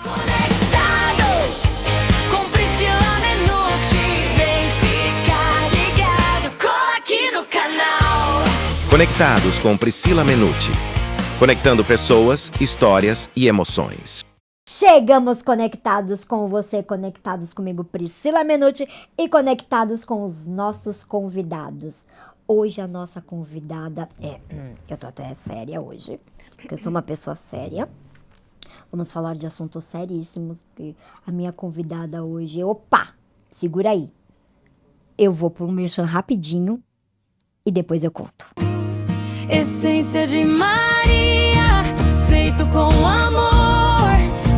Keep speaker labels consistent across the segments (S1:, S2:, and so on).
S1: Conectados com Priscila Menucci. Vem ficar ligado, cola aqui no canal.
S2: Conectados com Priscila Menucci. Conectando pessoas, histórias e emoções.
S3: Chegamos conectados com você, conectados comigo, Priscila Menucci, e conectados com os nossos convidados. Hoje a nossa convidada eu tô até séria hoje, porque eu sou uma pessoa séria. Vamos falar de assuntos seríssimos, porque a minha convidada hoje... Opa! Segura aí. Eu vou pro merchan rapidinho e depois eu conto.
S1: Essência de Maria, feito com amor.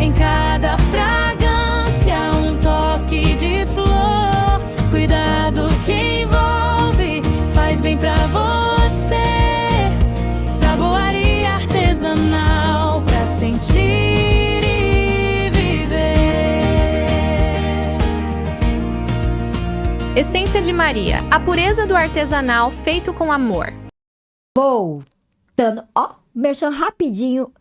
S1: Em cada fragrância, um toque de flor. Cuidado que envolve, faz bem pra você. Saboaria artesanal pra sentir e viver.
S4: Essência de Maria, a pureza do artesanal feito com amor.
S3: Voltando, merchan rapidinho,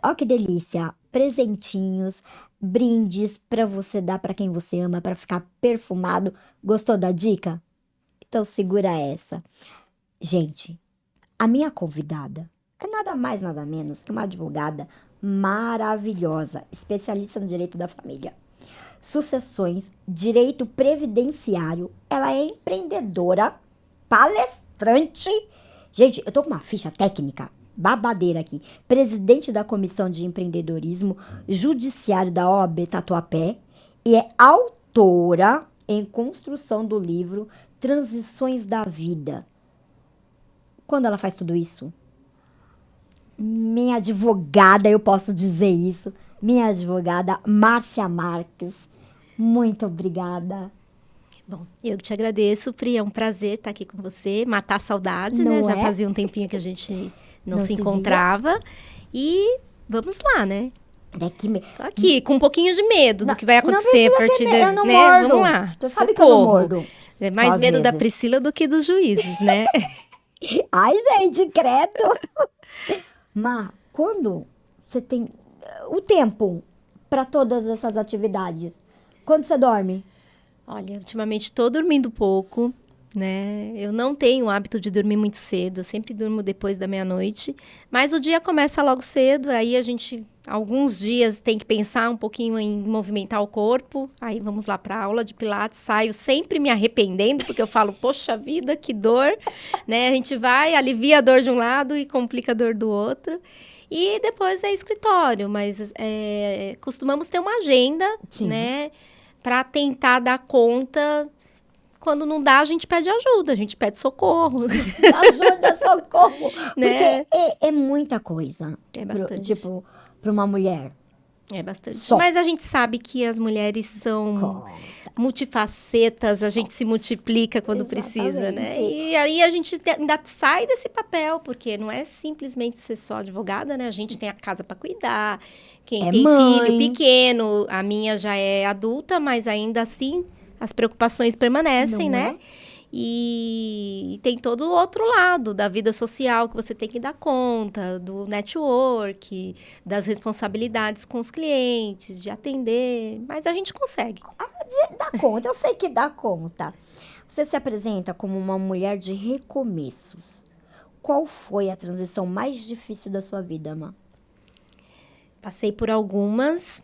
S3: ó que delícia, presentinhos, brindes pra você dar pra quem você ama, pra ficar perfumado. Gostou da dica? Então segura essa. Gente, a minha convidada é nada mais, nada menos que uma advogada maravilhosa, especialista no direito da família, sucessões, direito previdenciário. Ela é empreendedora, palestrante. Gente, eu tô com uma ficha técnica babadeira aqui. Presidente da Comissão de Empreendedorismo Judiciário da OAB Tatuapé e é autora em construção do livro Transições da Vida. Quando ela faz tudo isso? Minha advogada, eu posso dizer isso, minha advogada Márcia Marques. Muito obrigada.
S5: Bom, eu te agradeço, Pri, é um prazer estar aqui com você, matar a saudade,
S3: Não
S5: né? Já
S3: é?
S5: fazia um tempinho que a gente não se
S3: se
S5: encontrava. E vamos lá, né? Tô
S3: Hum.
S5: aqui com um pouquinho de medo do que vai
S3: Não
S5: acontecer a
S3: precisa ter
S5: partir
S3: medo, eu não
S5: né?
S3: mordo.
S5: Vamos lá.
S3: Você sabe que eu não
S5: Socorro.
S3: mordo.
S5: É mais
S3: Só às
S5: medo da
S3: vezes.
S5: Priscila do que dos juízes, né?
S3: Ai, gente, credo. Mas quando você tem o tempo para todas essas atividades? Quando você dorme?
S5: Olha, ultimamente estou dormindo pouco, né? Eu não tenho o hábito de dormir muito cedo, eu sempre durmo depois da meia-noite, mas o dia começa logo cedo, aí a gente, alguns dias, tem que pensar um pouquinho em movimentar o corpo, aí vamos lá para aula de pilates, saio sempre me arrependendo, porque eu falo, poxa vida, que dor, né? A gente vai, alivia a dor de um lado e complica a dor do outro. E depois é escritório, mas costumamos ter uma agenda,
S3: Sim.
S5: né? Para tentar dar conta. Quando não dá, a gente pede ajuda, a gente pede socorro.
S3: Ajuda, socorro.
S5: Né?
S3: Porque é muita coisa.
S5: É bastante.
S3: Tipo, para uma mulher.
S5: É bastante.
S3: Só.
S5: Mas a gente sabe que as mulheres são multifacetas, a gente se multiplica quando precisa, né?
S3: Exatamente.
S5: E aí a gente ainda sai desse papel, porque não é simplesmente ser só advogada, né? A gente tem a casa para cuidar, quem
S3: É
S5: tem
S3: mãe.
S5: filho pequeno, a minha já é adulta, mas ainda assim as preocupações permanecem,
S3: Não
S5: né?
S3: é?
S5: E tem todo o outro lado da vida social que você tem que dar conta, do network, das responsabilidades com os clientes, de atender, mas a gente consegue.
S3: Dá conta, eu sei que dá conta. Você se apresenta como uma mulher de recomeços. Qual foi a transição mais difícil da sua vida, Má?
S5: Passei por algumas.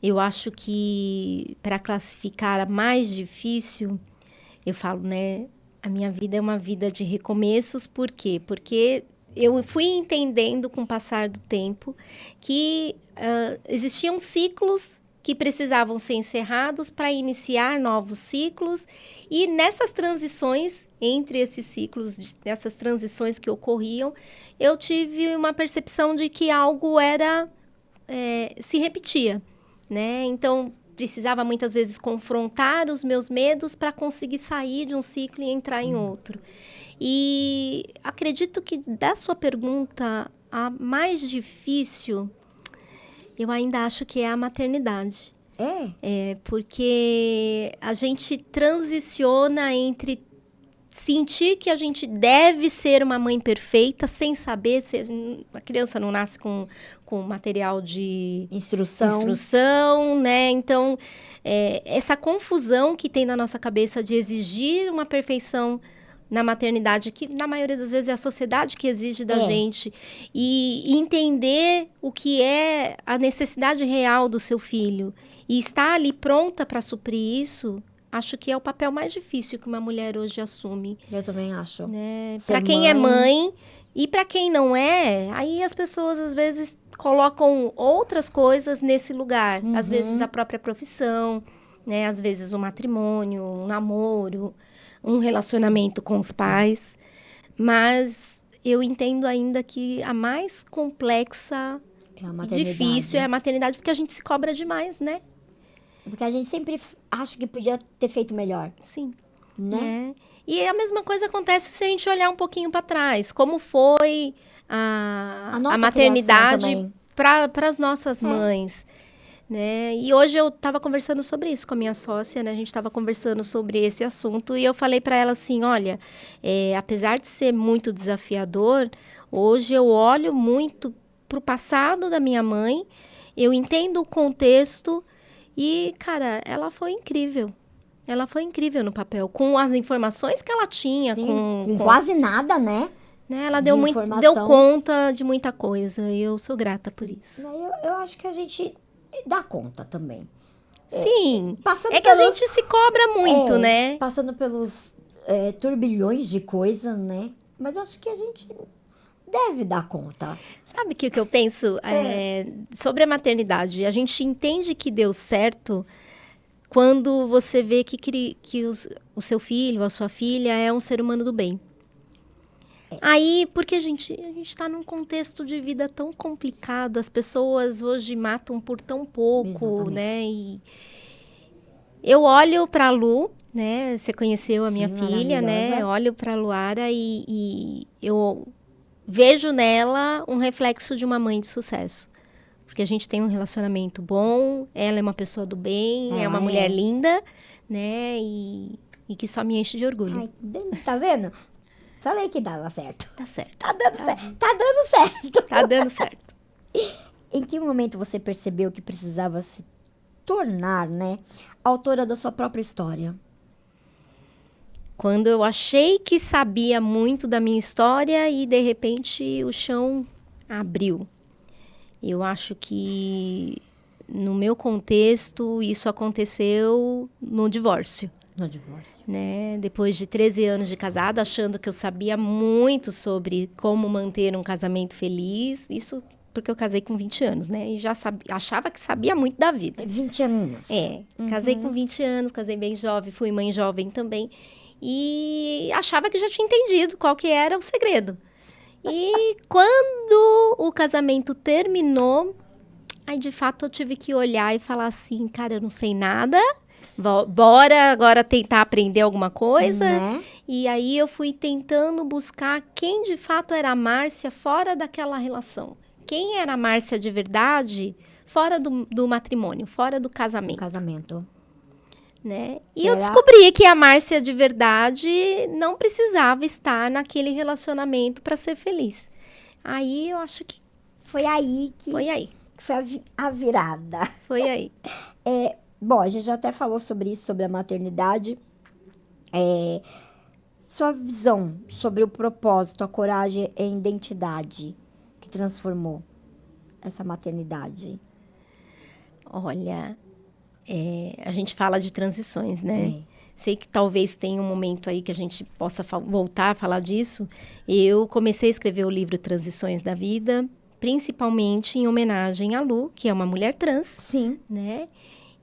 S5: Eu acho que para classificar a mais difícil, eu falo, né? A minha vida é uma vida de recomeços. Por quê? Porque eu fui entendendo com o passar do tempo que existiam ciclos que precisavam ser encerrados para iniciar novos ciclos. E nessas transições, entre esses ciclos, nessas transições que ocorriam, eu tive uma percepção de que algo se repetia, né? Então, precisava muitas vezes confrontar os meus medos para conseguir sair de um ciclo e entrar em outro. E acredito que da sua pergunta, a mais difícil, eu ainda acho que é a maternidade.
S3: É?
S5: Porque a gente transiciona entre sentir que a gente deve ser uma mãe perfeita sem saber se a criança não nasce com material de instrução, né? Então, essa confusão que tem na nossa cabeça de exigir uma perfeição na maternidade, que na maioria das vezes é a sociedade que exige da gente, e entender o que é a necessidade real do seu filho e estar ali pronta para suprir isso, acho que é o papel mais difícil que uma mulher hoje assume.
S3: Eu também acho.
S5: Né? Para quem é mãe e para quem não é, aí as pessoas às vezes colocam outras coisas nesse lugar. Às vezes a própria profissão, né? Às vezes o matrimônio, um namoro, um relacionamento com os pais. Mas eu entendo ainda que a mais complexa e difícil é a maternidade, porque a gente se cobra demais, né?
S3: Porque a gente sempre acha que podia ter feito melhor.
S5: Sim.
S3: Né?
S5: E a mesma coisa acontece se a gente olhar um pouquinho para trás. Como foi a maternidade para as nossas mães. Né? E hoje eu estava conversando sobre isso com a minha sócia, né? A gente estava conversando sobre esse assunto e eu falei para ela assim, olha, apesar de ser muito desafiador, hoje eu olho muito para o passado da minha mãe, eu entendo o contexto e, cara, ela foi incrível. Ela foi incrível no papel, com as informações que ela tinha.
S3: Sim,
S5: com
S3: quase nada, né?
S5: Ela deu conta de muita coisa e eu sou grata por isso.
S3: Eu acho que a gente dá conta também.
S5: Sim, que a gente se cobra muito, né?
S3: Passando pelos turbilhões de coisas, né? Mas eu acho que a gente deve dar conta.
S5: Sabe o que eu penso sobre a maternidade? A gente entende que deu certo quando você vê que o seu filho, a sua filha é um ser humano do bem. Aí, porque a gente está num contexto de vida tão complicado, as pessoas hoje matam por tão pouco, exatamente, né? E eu olho para a Lu, né? Você conheceu a minha filha, né? Eu olho para a Luara e eu vejo nela um reflexo de uma mãe de sucesso. Porque a gente tem um relacionamento bom, ela é uma pessoa do bem, é uma mulher linda, né? E que só me enche de orgulho.
S3: Ai, tá vendo? Falei que dava certo.
S5: Tá certo.
S3: Tá dando certo. Tá dando certo.
S5: Tá dando certo.
S3: Em que momento você percebeu que precisava se tornar, né, autora da sua própria história?
S5: Quando eu achei que sabia muito da minha história e, de repente, o chão abriu. Eu acho que, no meu contexto, isso aconteceu no divórcio.
S3: No divórcio.
S5: Né? Depois de 13 anos de casada, achando que eu sabia muito sobre como manter um casamento feliz. Isso porque eu casei com 20 anos, né? E já achava que sabia muito da vida.
S3: 20 aninhos.
S5: Casei com 20 anos, casei bem jovem, fui mãe jovem também. E achava que já tinha entendido qual que era o segredo. E quando o casamento terminou, aí de fato eu tive que olhar e falar assim, cara, eu não sei nada, bora agora tentar aprender alguma coisa. E aí eu fui tentando buscar quem de fato era a Márcia fora daquela relação. Quem era a Márcia de verdade fora do matrimônio, fora do casamento. Né? E eu descobri que a Márcia de verdade não precisava estar naquele relacionamento para ser feliz. Aí eu acho que
S3: foi aí que
S5: foi
S3: a virada.
S5: Foi aí.
S3: Bom, a gente já até falou sobre isso, sobre a maternidade. Sua visão sobre o propósito, a coragem e a identidade que transformou essa maternidade.
S5: Olha, a gente fala de transições, né? Sei que talvez tenha um momento aí que a gente possa voltar a falar disso. Eu comecei a escrever o livro Transições da Vida, principalmente em homenagem à Lu, que é uma mulher trans.
S3: Sim.
S5: Né?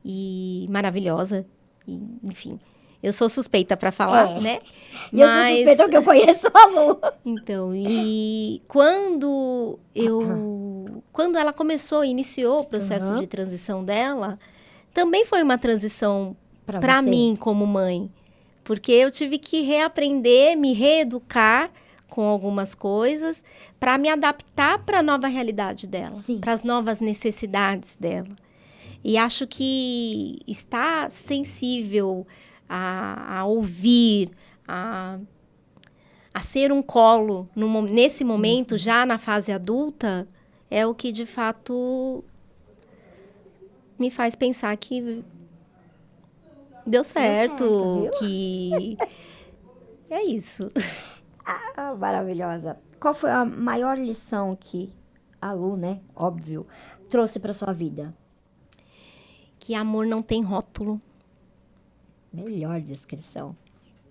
S5: E maravilhosa. E, enfim, eu sou suspeita para falar, né?
S3: E eu sou suspeita porque eu conheço a Lu.
S5: Então, e quando ela iniciou o processo de transição dela, também foi uma transição para mim como mãe. Porque eu tive que reaprender, me reeducar com algumas coisas para me adaptar para a nova realidade dela, para as novas necessidades dela. E acho que estar sensível a ouvir, a a ser um colo nesse momento, já na fase adulta, é o que de fato me faz pensar que deu certo,
S3: viu?
S5: que é isso.
S3: Ah, maravilhosa. Qual foi a maior lição que a Lu, né, óbvio, trouxe pra sua vida?
S5: Que amor não tem rótulo.
S3: Melhor descrição.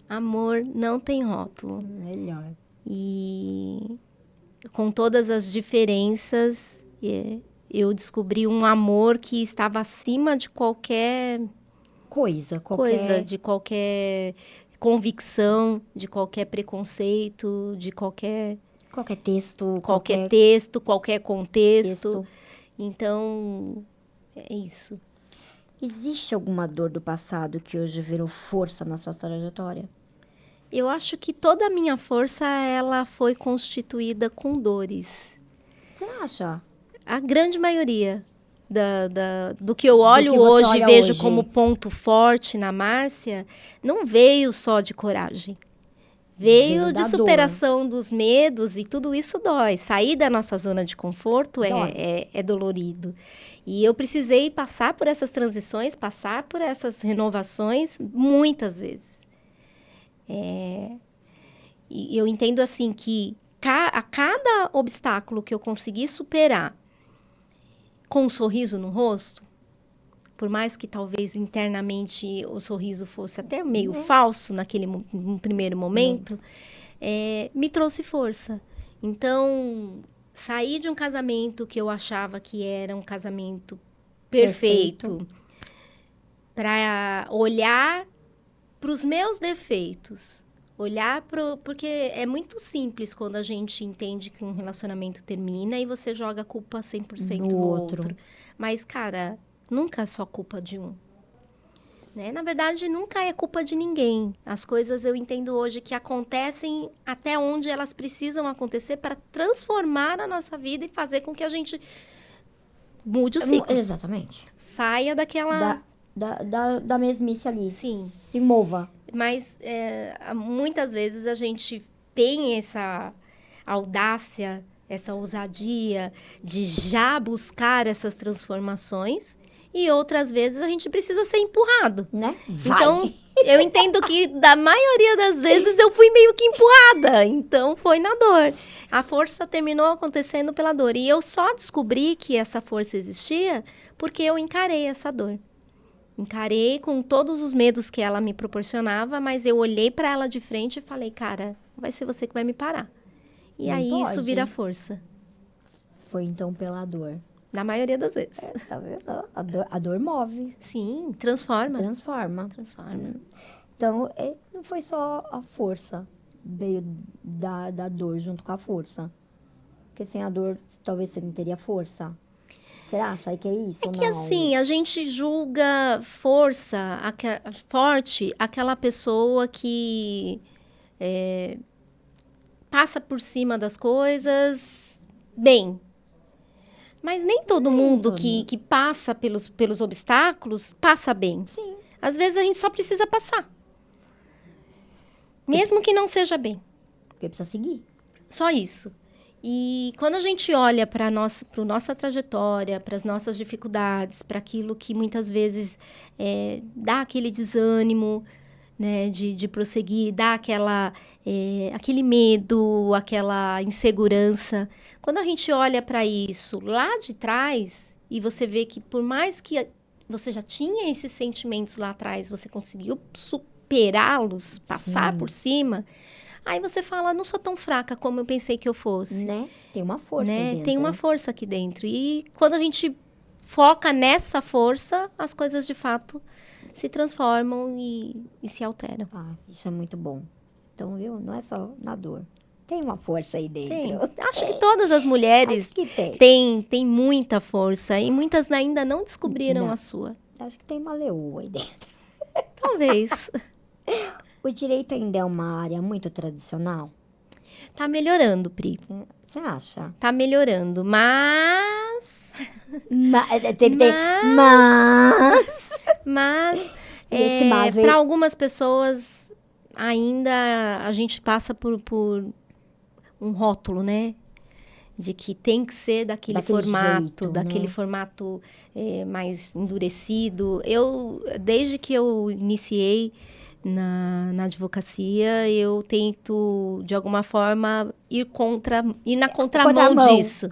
S5: Amor não tem rótulo.
S3: Melhor.
S5: E com todas as diferenças, eu descobri um amor que estava acima de qualquer
S3: Coisa,
S5: coisa, de qualquer convicção, de qualquer preconceito, de qualquer
S3: texto,
S5: texto, qualquer contexto.
S3: texto.
S5: Então, é isso.
S3: Existe alguma dor do passado que hoje virou força na sua trajetória?
S5: Eu acho que toda a minha força, ela foi constituída com dores.
S3: Você acha?
S5: A grande maioria do que eu olho
S3: que você
S5: hoje e
S3: olha
S5: vejo
S3: hoje.
S5: como ponto forte na Márcia, não veio só de coragem. Veio
S3: Veio
S5: de
S3: da
S5: superação dos medos e tudo isso dói. Sair da nossa zona de conforto
S3: Dói.
S5: é dolorido. E eu precisei passar por essas transições, passar por essas renovações muitas vezes. E eu entendo assim que a cada obstáculo que eu consegui superar com um sorriso no rosto, por mais que talvez internamente o sorriso fosse até meio falso num primeiro momento, me trouxe força. Então, sair de um casamento que eu achava que era um casamento perfeito, para olhar para os meus defeitos, porque é muito simples quando a gente entende que um relacionamento termina e você joga a culpa 100% no outro. Mas, cara, nunca é só culpa de um. Né? Na verdade, nunca é culpa de ninguém. As coisas eu entendo hoje que acontecem até onde elas precisam acontecer para transformar a nossa vida e fazer com que a gente mude o ciclo.
S3: Exatamente.
S5: Saia daquela...
S3: Da mesmice ali.
S5: Sim.
S3: Se mova.
S5: Mas muitas vezes a gente tem essa audácia, essa ousadia de já buscar essas transformações e outras vezes a gente precisa ser empurrado.
S3: Né?
S5: Então, eu entendo que da maioria das vezes eu fui meio que empurrada, então foi na dor. A força terminou acontecendo pela dor e eu só descobri que essa força existia porque eu encarei essa dor. Encarei com todos os medos que ela me proporcionava, mas eu olhei para ela de frente e falei, cara, vai ser você que vai me parar. E
S3: Não
S5: aí
S3: pode.
S5: isso vira força,
S3: Foi então pela dor.
S5: na maioria das vezes.
S3: Tá vendo? A dor move,
S5: Sim, transforma.
S3: transforma.
S5: Transforma.
S3: Então, não foi só a força, veio da dor junto com a força. Porque sem a dor, talvez você não teria força. Você acha que é isso?
S5: É
S3: ou
S5: que
S3: não?
S5: assim, a gente julga forte aquela pessoa que passa por cima das coisas bem. Mas nem todo mundo que passa pelos obstáculos passa bem.
S3: Sim.
S5: Às vezes a gente só precisa passar. Mesmo que não seja bem.
S3: Porque precisa seguir.
S5: Só isso. E quando a gente olha para nossa trajetória, para as nossas dificuldades, para aquilo que muitas vezes dá aquele desânimo, né, de prosseguir, dá aquele medo, aquela insegurança. Quando a gente olha para isso lá de trás e você vê que por mais que você já tinha esses sentimentos lá atrás, você conseguiu superá-los, passar por cima... Aí você fala, não sou tão fraca como eu pensei que eu fosse.
S3: Né? Tem uma força aí dentro.
S5: Tem uma força aqui dentro. E quando a gente foca nessa força, as coisas de fato se transformam e se alteram.
S3: Ah, isso é muito bom. Então, viu? Não é só na dor. Tem uma força aí
S5: Tem.
S3: dentro.
S5: Acho que todas as mulheres
S3: Acho que tem.
S5: têm muita força. E muitas ainda não descobriram
S3: Não.
S5: a sua.
S3: Acho que tem uma leoa aí dentro.
S5: Talvez.
S3: O direito ainda é uma área muito tradicional?
S5: Tá melhorando, Pri.
S3: Você acha?
S5: Tá melhorando. Mas...
S3: Mas...
S5: Mas,
S3: E esse mas veio-
S5: para algumas pessoas, ainda a gente passa por um rótulo, né? De que tem que ser daquele formato,
S3: jeito,
S5: daquele
S3: né?
S5: formato mais endurecido. Desde que eu iniciei na advocacia, eu tento, de alguma forma, ir na contramão
S3: contramão.
S5: disso.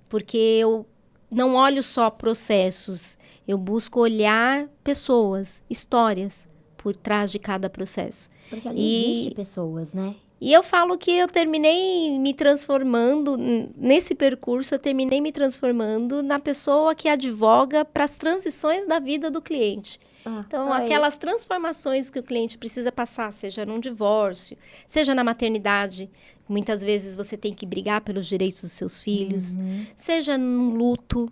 S5: Porque eu não olho só processos, eu busco olhar pessoas, histórias por trás de cada processo.
S3: Porque ali existe pessoas, né?
S5: E eu falo que eu terminei me transformando, nesse percurso, eu terminei me transformando na pessoa que advoga para as transições da vida do cliente. Então, aquelas transformações que o cliente precisa passar, seja num divórcio, seja na maternidade, muitas vezes você tem que brigar pelos direitos dos seus filhos, seja num luto,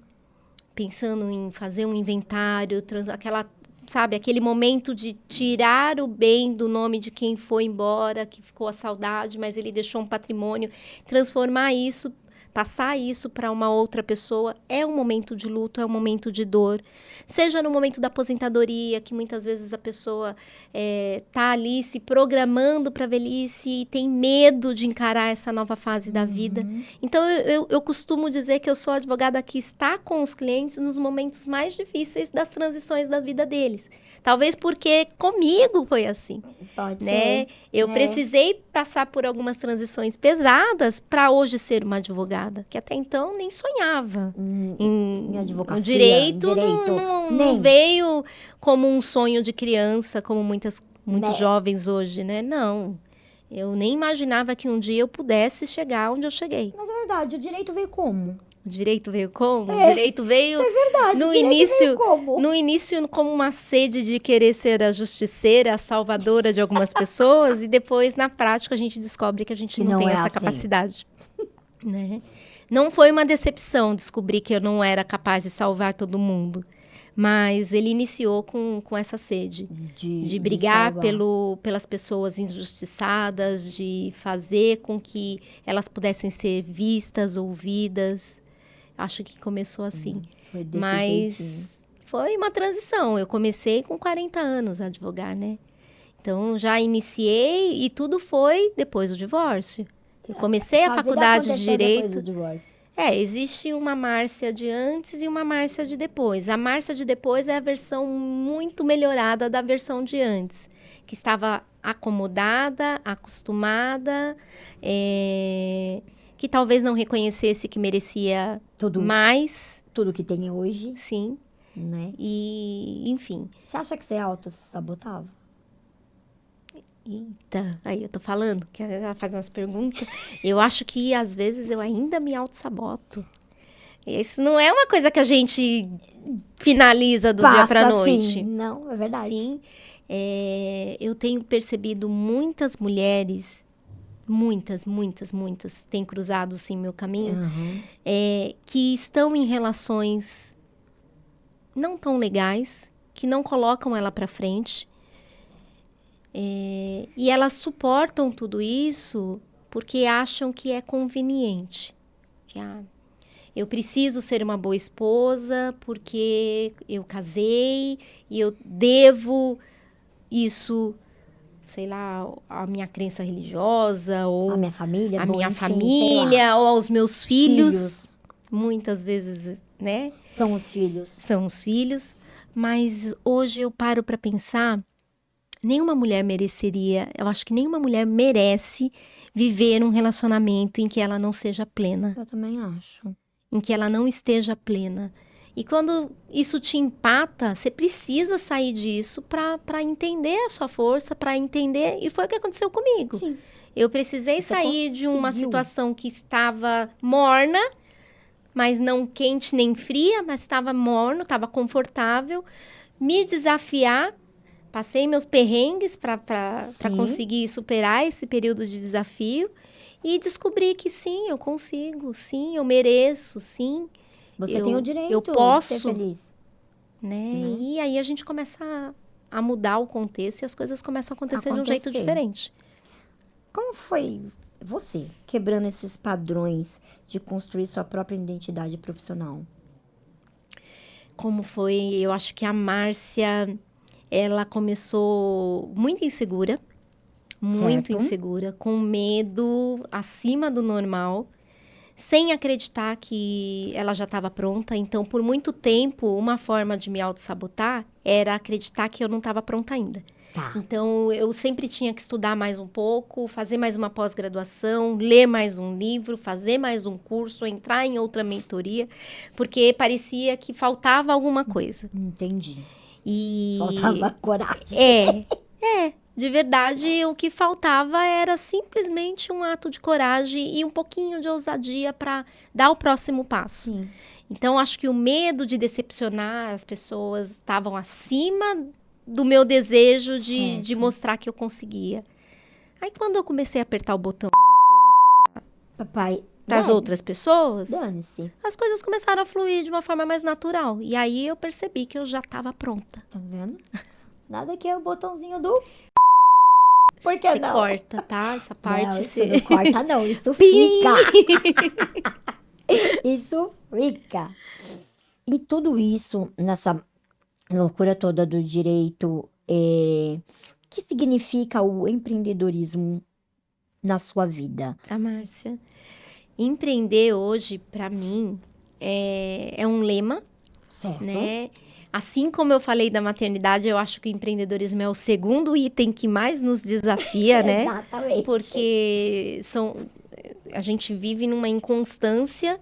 S5: pensando em fazer um inventário, aquele momento de tirar o bem do nome de quem foi embora, que ficou a saudade, mas ele deixou um patrimônio, transformar isso, passar isso para uma outra pessoa, é um momento de luto, é um momento de dor. Seja no momento da aposentadoria, que muitas vezes a pessoa está ali se programando para a velhice e tem medo de encarar essa nova fase da vida. Então, eu costumo dizer que eu sou a advogada que está com os clientes nos momentos mais difíceis das transições da vida deles. Talvez porque comigo foi assim.
S3: Pode
S5: né?
S3: ser.
S5: Eu precisei passar por algumas transições pesadas para hoje ser uma advogada, que até então nem sonhava.
S3: Em advocacia,
S5: O direito
S3: direito,
S5: não
S3: nem.
S5: veio como um sonho de criança, como muitos
S3: Né?
S5: jovens hoje, né? Não. Eu nem imaginava que um dia eu pudesse chegar onde eu cheguei.
S3: Mas é verdade, o direito veio como?
S5: O direito veio como? O direito veio
S3: Isso é verdade,
S5: no
S3: o direito
S5: início,
S3: veio como?
S5: no início como uma sede de querer ser a justiceira, a salvadora de algumas pessoas, e depois na prática a gente descobre que a gente
S3: Que
S5: não
S3: não
S5: tem
S3: é
S5: essa
S3: assim.
S5: capacidade, né? Não foi uma decepção descobrir que eu não era capaz de salvar todo mundo, mas ele iniciou com essa sede. De brigar
S3: salvar.
S5: pelas pessoas injustiçadas, de fazer com que elas pudessem ser vistas, ouvidas. Acho que começou assim.
S3: Foi desse jeitinho.
S5: Mas foi uma transição. Eu comecei com 40 anos a advogar, né? Então, já iniciei e tudo foi depois do divórcio. Eu comecei a
S3: Sua vida
S5: faculdade de
S3: aconteceu depois
S5: Direito.
S3: do divórcio.
S5: Existe uma Márcia de antes e uma Márcia de depois. A Márcia de depois é a versão muito melhorada da versão de antes, que estava acomodada, acostumada, que talvez não reconhecesse que merecia mais,
S3: Tudo que tem hoje,
S5: sim,
S3: né?
S5: e enfim.
S3: Você acha que você auto-sabotava?
S5: Eita, aí eu tô falando, que ela faz umas perguntas. Eu acho que às vezes eu ainda me auto-saboto. Isso não é uma coisa que a gente finaliza do dia pra noite.
S3: Sim. Não, é verdade.
S5: Sim, eu tenho percebido muitas mulheres, muitas, têm cruzado sim meu caminho, que estão em relações não tão legais, que não colocam ela pra frente. E elas suportam tudo isso porque acham que é conveniente. Eu preciso ser uma boa esposa porque eu casei e eu devo isso, sei lá, à minha crença religiosa ou
S3: A minha família,
S5: à
S3: bom,
S5: minha
S3: enfim, sei
S5: família
S3: lá.
S5: ou aos meus filhos. Muitas vezes, né?
S3: São os filhos.
S5: São os filhos. Mas hoje eu paro para pensar, nenhuma mulher mereceria, eu acho que nenhuma mulher merece viver um relacionamento em que ela não seja plena,
S3: Eu também acho.
S5: em que ela não esteja plena. E quando isso te empata, você precisa sair disso para entender a sua força, para entender. E foi o que aconteceu comigo.
S3: Sim.
S5: Eu precisei
S3: Você
S5: sair de uma
S3: conseguiu.
S5: situação que estava morna, mas não quente nem fria, mas estava morno, estava confortável, me desafiar. Passei meus perrengues para
S3: Sim.
S5: conseguir superar esse período de desafio e descobri que sim, eu consigo, sim, eu mereço, sim.
S3: Você tem o direito
S5: eu
S3: de
S5: posso,
S3: ser feliz.
S5: né? E aí a gente começa a mudar o contexto e as coisas começam a acontecer de um jeito diferente.
S3: Como foi você quebrando esses padrões de construir sua própria identidade profissional?
S5: Como foi? Eu acho que a Márcia, ela começou muito insegura. muito
S3: Certo.
S5: insegura, com medo acima do normal, sem acreditar que ela já estava pronta. Então, por muito tempo, uma forma de me auto-sabotar era acreditar que eu não estava pronta ainda.
S3: Tá.
S5: Então, eu sempre tinha que estudar mais um pouco, fazer mais uma pós-graduação, ler mais um livro, fazer mais um curso, entrar em outra mentoria, porque parecia que faltava alguma coisa.
S3: Entendi.
S5: E
S3: Faltava coragem.
S5: de verdade, o que faltava era simplesmente um ato de coragem e um pouquinho de ousadia para dar o próximo passo.
S3: Sim.
S5: Então, acho que o medo de decepcionar as pessoas estavam acima do meu desejo de
S3: Certo.
S5: mostrar que eu conseguia. Aí, quando eu comecei a apertar o botão
S3: Papai,
S5: para as outras pessoas,
S3: dane-se.
S5: as coisas começaram a fluir de uma forma mais natural. E aí, eu percebi que eu já estava pronta.
S3: Tá vendo? Nada que é o botãozinho do... Por que
S5: Você
S3: não?
S5: corta, tá? Essa parte
S3: Não, isso
S5: você...
S3: não corta, não. Isso
S5: Pim!
S3: fica. Isso fica. E tudo isso, nessa loucura toda do direito, que significa o empreendedorismo na sua vida?
S5: Para Márcia. Empreender hoje, para mim, é um lema,
S3: Certo?
S5: né? Assim como eu falei da maternidade, eu acho que o empreendedorismo é o segundo item que mais nos desafia, né?
S3: Exatamente.
S5: Porque a gente vive numa inconstância,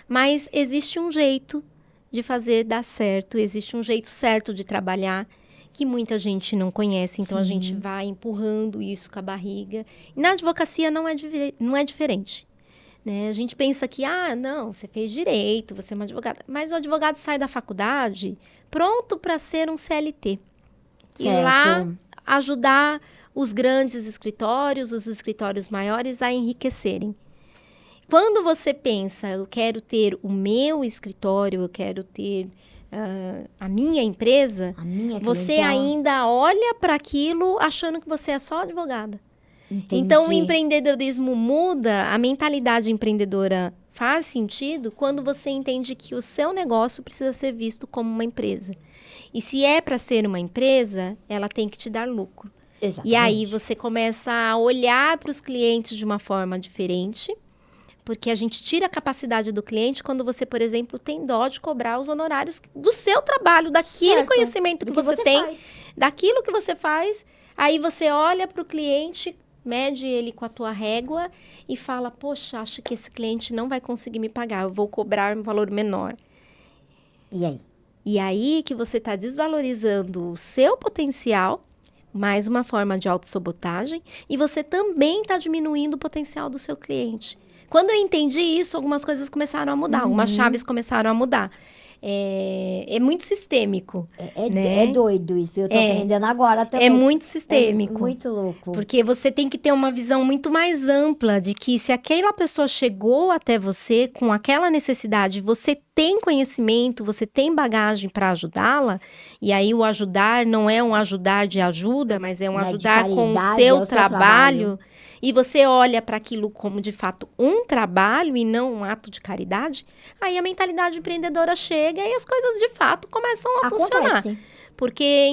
S5: mas existe um jeito de fazer dar certo, existe um jeito certo de trabalhar que muita gente não conhece, então a gente vai empurrando isso com a barriga. E na advocacia não é diferente. Né? A gente pensa que, não, você fez direito, você é uma advogada. Mas o advogado sai da faculdade pronto para ser um CLT. E lá
S3: Certo.
S5: ajudar os grandes escritórios, os escritórios maiores a enriquecerem. Quando você pensa, eu quero ter o meu escritório, eu quero ter a minha empresa,
S3: A minha
S5: você
S3: clientela.
S5: ainda olha para aquilo achando que você é só advogada.
S3: Entendi.
S5: Então, o empreendedorismo muda, a mentalidade empreendedora faz sentido quando você entende que o seu negócio precisa ser visto como uma empresa. E se é para ser uma empresa, ela tem que te dar lucro.
S3: Exatamente.
S5: E aí você começa a olhar para os clientes de uma forma diferente, porque a gente tira a capacidade do cliente quando você, por exemplo, tem dó de cobrar os honorários do seu trabalho, daquele
S3: Certo.
S5: conhecimento
S3: Do
S5: que você tem,
S3: faz.
S5: daquilo que você faz. Aí você olha para o cliente, mede ele com a tua régua e fala, poxa, acho que esse cliente não vai conseguir me pagar, eu vou cobrar um valor menor.
S3: E aí?
S5: E aí que você está desvalorizando o seu potencial, mais uma forma de autossabotagem, e você também está diminuindo o potencial do seu cliente. Quando eu entendi isso, algumas coisas começaram a mudar, algumas chaves começaram a mudar. É muito sistêmico. Né?
S3: É doido isso. Eu tô aprendendo agora também.
S5: É muito sistêmico.
S3: É muito louco.
S5: Porque você tem que ter uma visão muito mais ampla de que se aquela pessoa chegou até você com aquela necessidade, você tem conhecimento, você tem bagagem para ajudá-la, e aí o ajudar não é um ajudar de ajuda, mas é um
S3: Não é de
S5: ajudar com o
S3: caridade, é
S5: seu
S3: o seu
S5: trabalho. E você olha para aquilo como, de fato, um trabalho e não um ato de caridade, aí a mentalidade empreendedora chega e as coisas, de fato, começam a funcionar.
S3: Acontece.
S5: Porque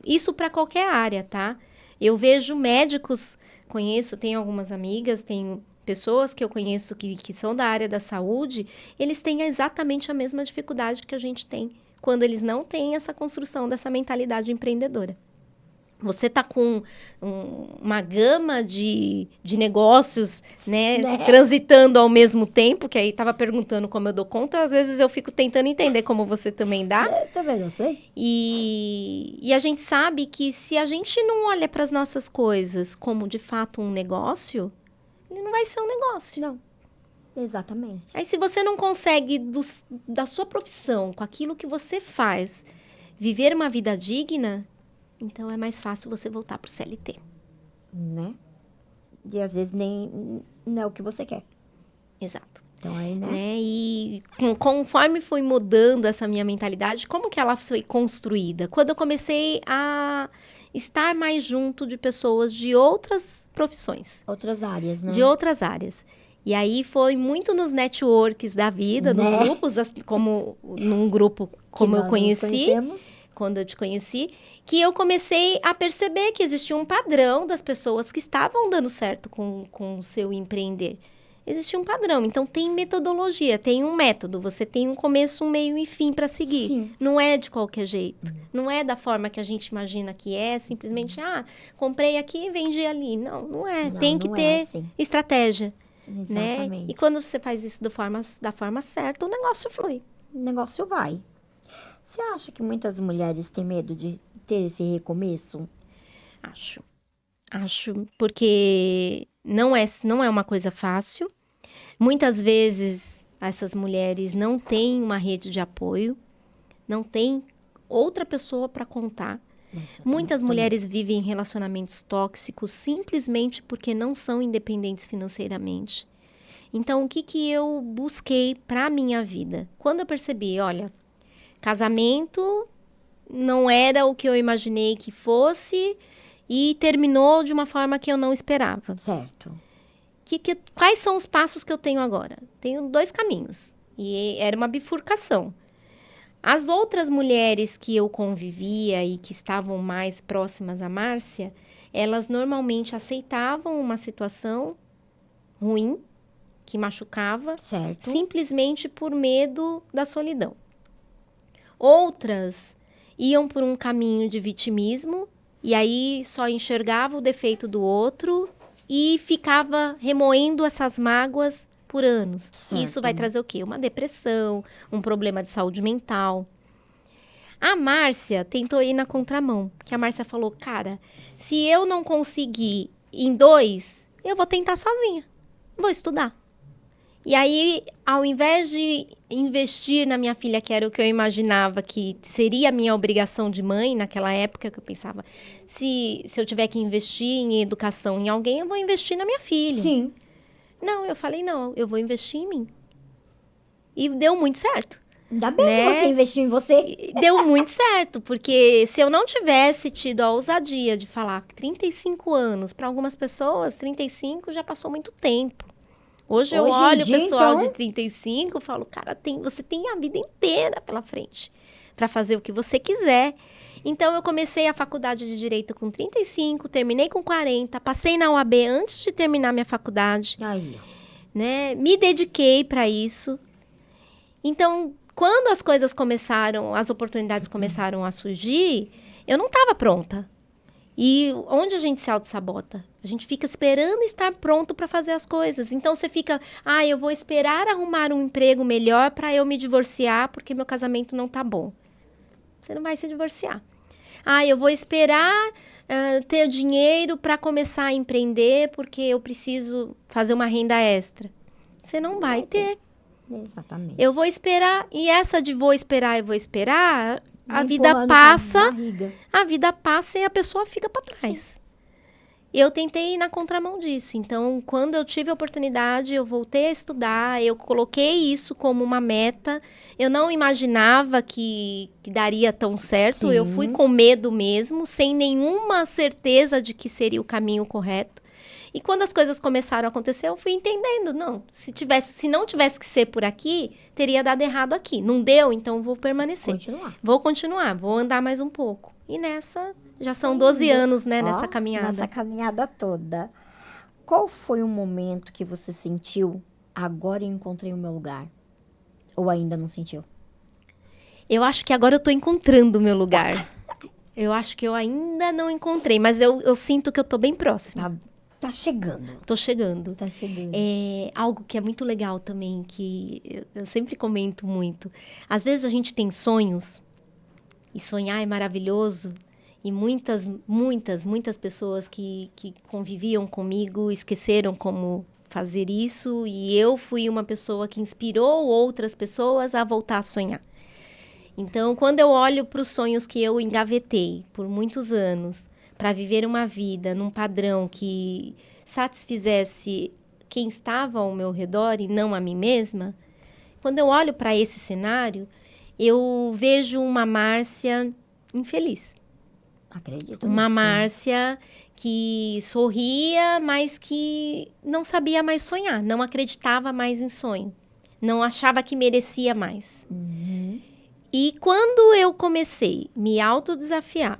S5: isso para qualquer área, tá? Eu vejo médicos, tenho algumas amigas, tenho pessoas que eu conheço que são da área da saúde, eles têm exatamente a mesma dificuldade que a gente tem quando eles não têm essa construção dessa mentalidade empreendedora. Você tá com uma gama de negócios, né, transitando ao mesmo tempo, que aí tava perguntando como eu dou conta, às vezes eu fico tentando entender como você também dá.
S3: Também não sei.
S5: E a gente sabe que se a gente não olha para as nossas coisas como, de fato, um negócio, ele não vai ser um negócio.
S3: Não. Exatamente.
S5: Aí, se você não consegue, da sua profissão, com aquilo que você faz, viver uma vida digna, então é mais fácil você voltar pro CLT.
S3: Né? E às vezes nem não é o que você quer.
S5: Exato.
S3: Então aí, né?
S5: E conforme foi mudando essa minha mentalidade, como que ela foi construída? Quando eu comecei a estar mais junto de pessoas de outras profissões.
S3: Outras áreas, né?
S5: De outras áreas. E aí foi muito nos networks da vida, nos grupos, como num grupo como eu
S3: nós nos
S5: conheci.
S3: conhecemos.
S5: quando eu te conheci, que eu comecei a perceber que existia um padrão das pessoas que estavam dando certo com o seu empreender. Existia um padrão, então tem metodologia, tem um método, você tem um começo, um meio e fim para seguir.
S3: Sim.
S5: Não é de qualquer jeito, não é da forma que a gente imagina que é, simplesmente, comprei aqui e vendi ali. Não, não é,
S3: Não,
S5: tem que
S3: não é
S5: ter
S3: assim.
S5: estratégia, né?
S3: Exatamente.
S5: E quando você faz isso da forma certa, o negócio flui.
S3: O negócio vai. Você acha que muitas mulheres têm medo de ter esse recomeço?
S5: Acho, porque não é uma coisa fácil. Muitas vezes, essas mulheres não têm uma rede de apoio, não têm outra pessoa para contar. Muitas mulheres vivem relacionamentos tóxicos simplesmente porque não são independentes financeiramente. Então, o que eu busquei para a minha vida? Quando eu percebi, olha, casamento não era o que eu imaginei que fosse e terminou de uma forma que eu não esperava.
S3: Certo.
S5: Quais são os passos que eu tenho agora? Tenho 2 caminhos. E era uma bifurcação. As outras mulheres que eu convivia e que estavam mais próximas à Márcia, elas normalmente aceitavam uma situação ruim, que machucava,
S3: Certo.
S5: simplesmente por medo da solidão. Outras iam por um caminho de vitimismo, e aí só enxergava o defeito do outro e ficava remoendo essas mágoas por anos.
S3: Certo.
S5: Isso vai trazer o quê? Uma depressão, um problema de saúde mental. A Márcia tentou ir na contramão, porque a Márcia falou, cara, se eu não conseguir em 2, eu vou tentar sozinha, vou estudar. E aí, ao invés de investir na minha filha, que era o que eu imaginava que seria a minha obrigação de mãe, naquela época que eu pensava, se eu tiver que investir em educação em alguém, eu vou investir na minha filha.
S3: Sim.
S5: Não, eu falei, não, eu vou investir em mim. E deu muito certo.
S3: Ainda bem
S5: Né?
S3: que você investiu em você.
S5: E deu muito certo, porque se eu não tivesse tido a ousadia de falar 35 anos, para algumas pessoas, 35 já passou muito tempo. Hoje eu
S3: Hoje em
S5: olho o
S3: dia,
S5: pessoal
S3: então-
S5: de 35 e falo, cara, você tem a vida inteira pela frente para fazer o que você quiser. Então, eu comecei a faculdade de Direito com 35, terminei com 40, passei na UAB antes de terminar minha faculdade,
S3: Aí,
S5: né? Me dediquei para isso. Então, quando as coisas começaram, as oportunidades começaram a surgir, eu não estava pronta. E onde a gente se auto-sabota? A gente fica esperando estar pronto para fazer as coisas. Então, você fica, eu vou esperar arrumar um emprego melhor para eu me divorciar porque meu casamento não tá bom. Você não vai se divorciar. Eu vou esperar ter dinheiro para começar a empreender porque eu preciso fazer uma renda extra. Você não vai ter.
S3: exatamente.
S5: Eu vou esperar. E essa de vou esperar, a
S3: Empurrando
S5: vida
S3: com a
S5: passa.
S3: barriga.
S5: A vida passa e a pessoa fica para trás. Eu tentei ir na contramão disso. Então, quando eu tive a oportunidade, eu voltei a estudar, eu coloquei isso como uma meta. Eu não imaginava que daria tão certo.
S3: Sim.
S5: Eu fui com medo mesmo, sem nenhuma certeza de que seria o caminho correto. E quando as coisas começaram a acontecer, eu fui entendendo. Não, se não tivesse que ser por aqui, teria dado errado aqui. Não deu, então eu vou permanecer.
S3: Continuar.
S5: Vou continuar, vou andar mais um pouco. E nessa, já são
S3: Indo.
S5: 12 anos, né,
S3: Ó,
S5: nessa caminhada.
S3: Nessa caminhada toda. Qual foi o momento que você sentiu, agora eu encontrei o meu lugar? Ou ainda não sentiu?
S5: Eu acho que agora eu tô encontrando o meu lugar. Eu acho que eu ainda não encontrei, mas eu sinto que eu tô bem próxima.
S3: Tá chegando.
S5: Tô chegando.
S3: Tá chegando.
S5: É algo que é muito legal também, que eu sempre comento muito. Às vezes a gente tem sonhos, e sonhar é maravilhoso, e muitas pessoas que conviviam comigo esqueceram como fazer isso, e eu fui uma pessoa que inspirou outras pessoas a voltar a sonhar. Então, quando eu olho para os sonhos que eu engavetei por muitos anos, para viver uma vida num padrão que satisfizesse quem estava ao meu redor e não a mim mesma, quando eu olho para esse cenário, eu vejo uma Márcia infeliz.
S3: Acredito.
S5: Uma
S3: nisso.
S5: Márcia que sorria, mas que não sabia mais sonhar, não acreditava mais em sonho, não achava que merecia mais.
S3: Uhum.
S5: E quando eu comecei a me autodesafiar,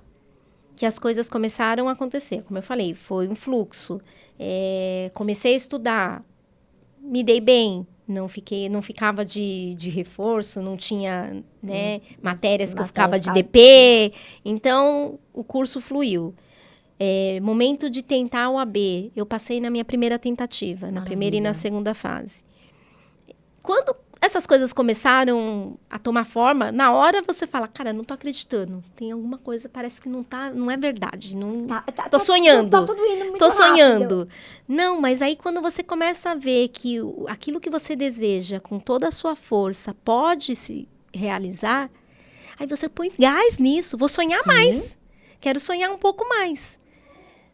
S5: que as coisas começaram a acontecer, como eu falei, foi um fluxo. Comecei a estudar, me dei bem, não ficava de reforço, não tinha, né, matérias que eu ficava de DP, então o curso fluiu. Momento de tentar o AB, eu passei na minha primeira tentativa, na primeira e na segunda fase. Quando essas coisas começaram a tomar forma, na hora você fala, cara, não tô acreditando. Tem alguma coisa, parece que não é verdade. Não, tô sonhando.
S3: Tá tudo indo muito
S5: tô sonhando.
S3: rápido.
S5: Não, mas aí quando você começa a ver que aquilo que você deseja com toda a sua força pode se realizar, aí você põe gás nisso. Vou sonhar mais. Quero sonhar um pouco mais.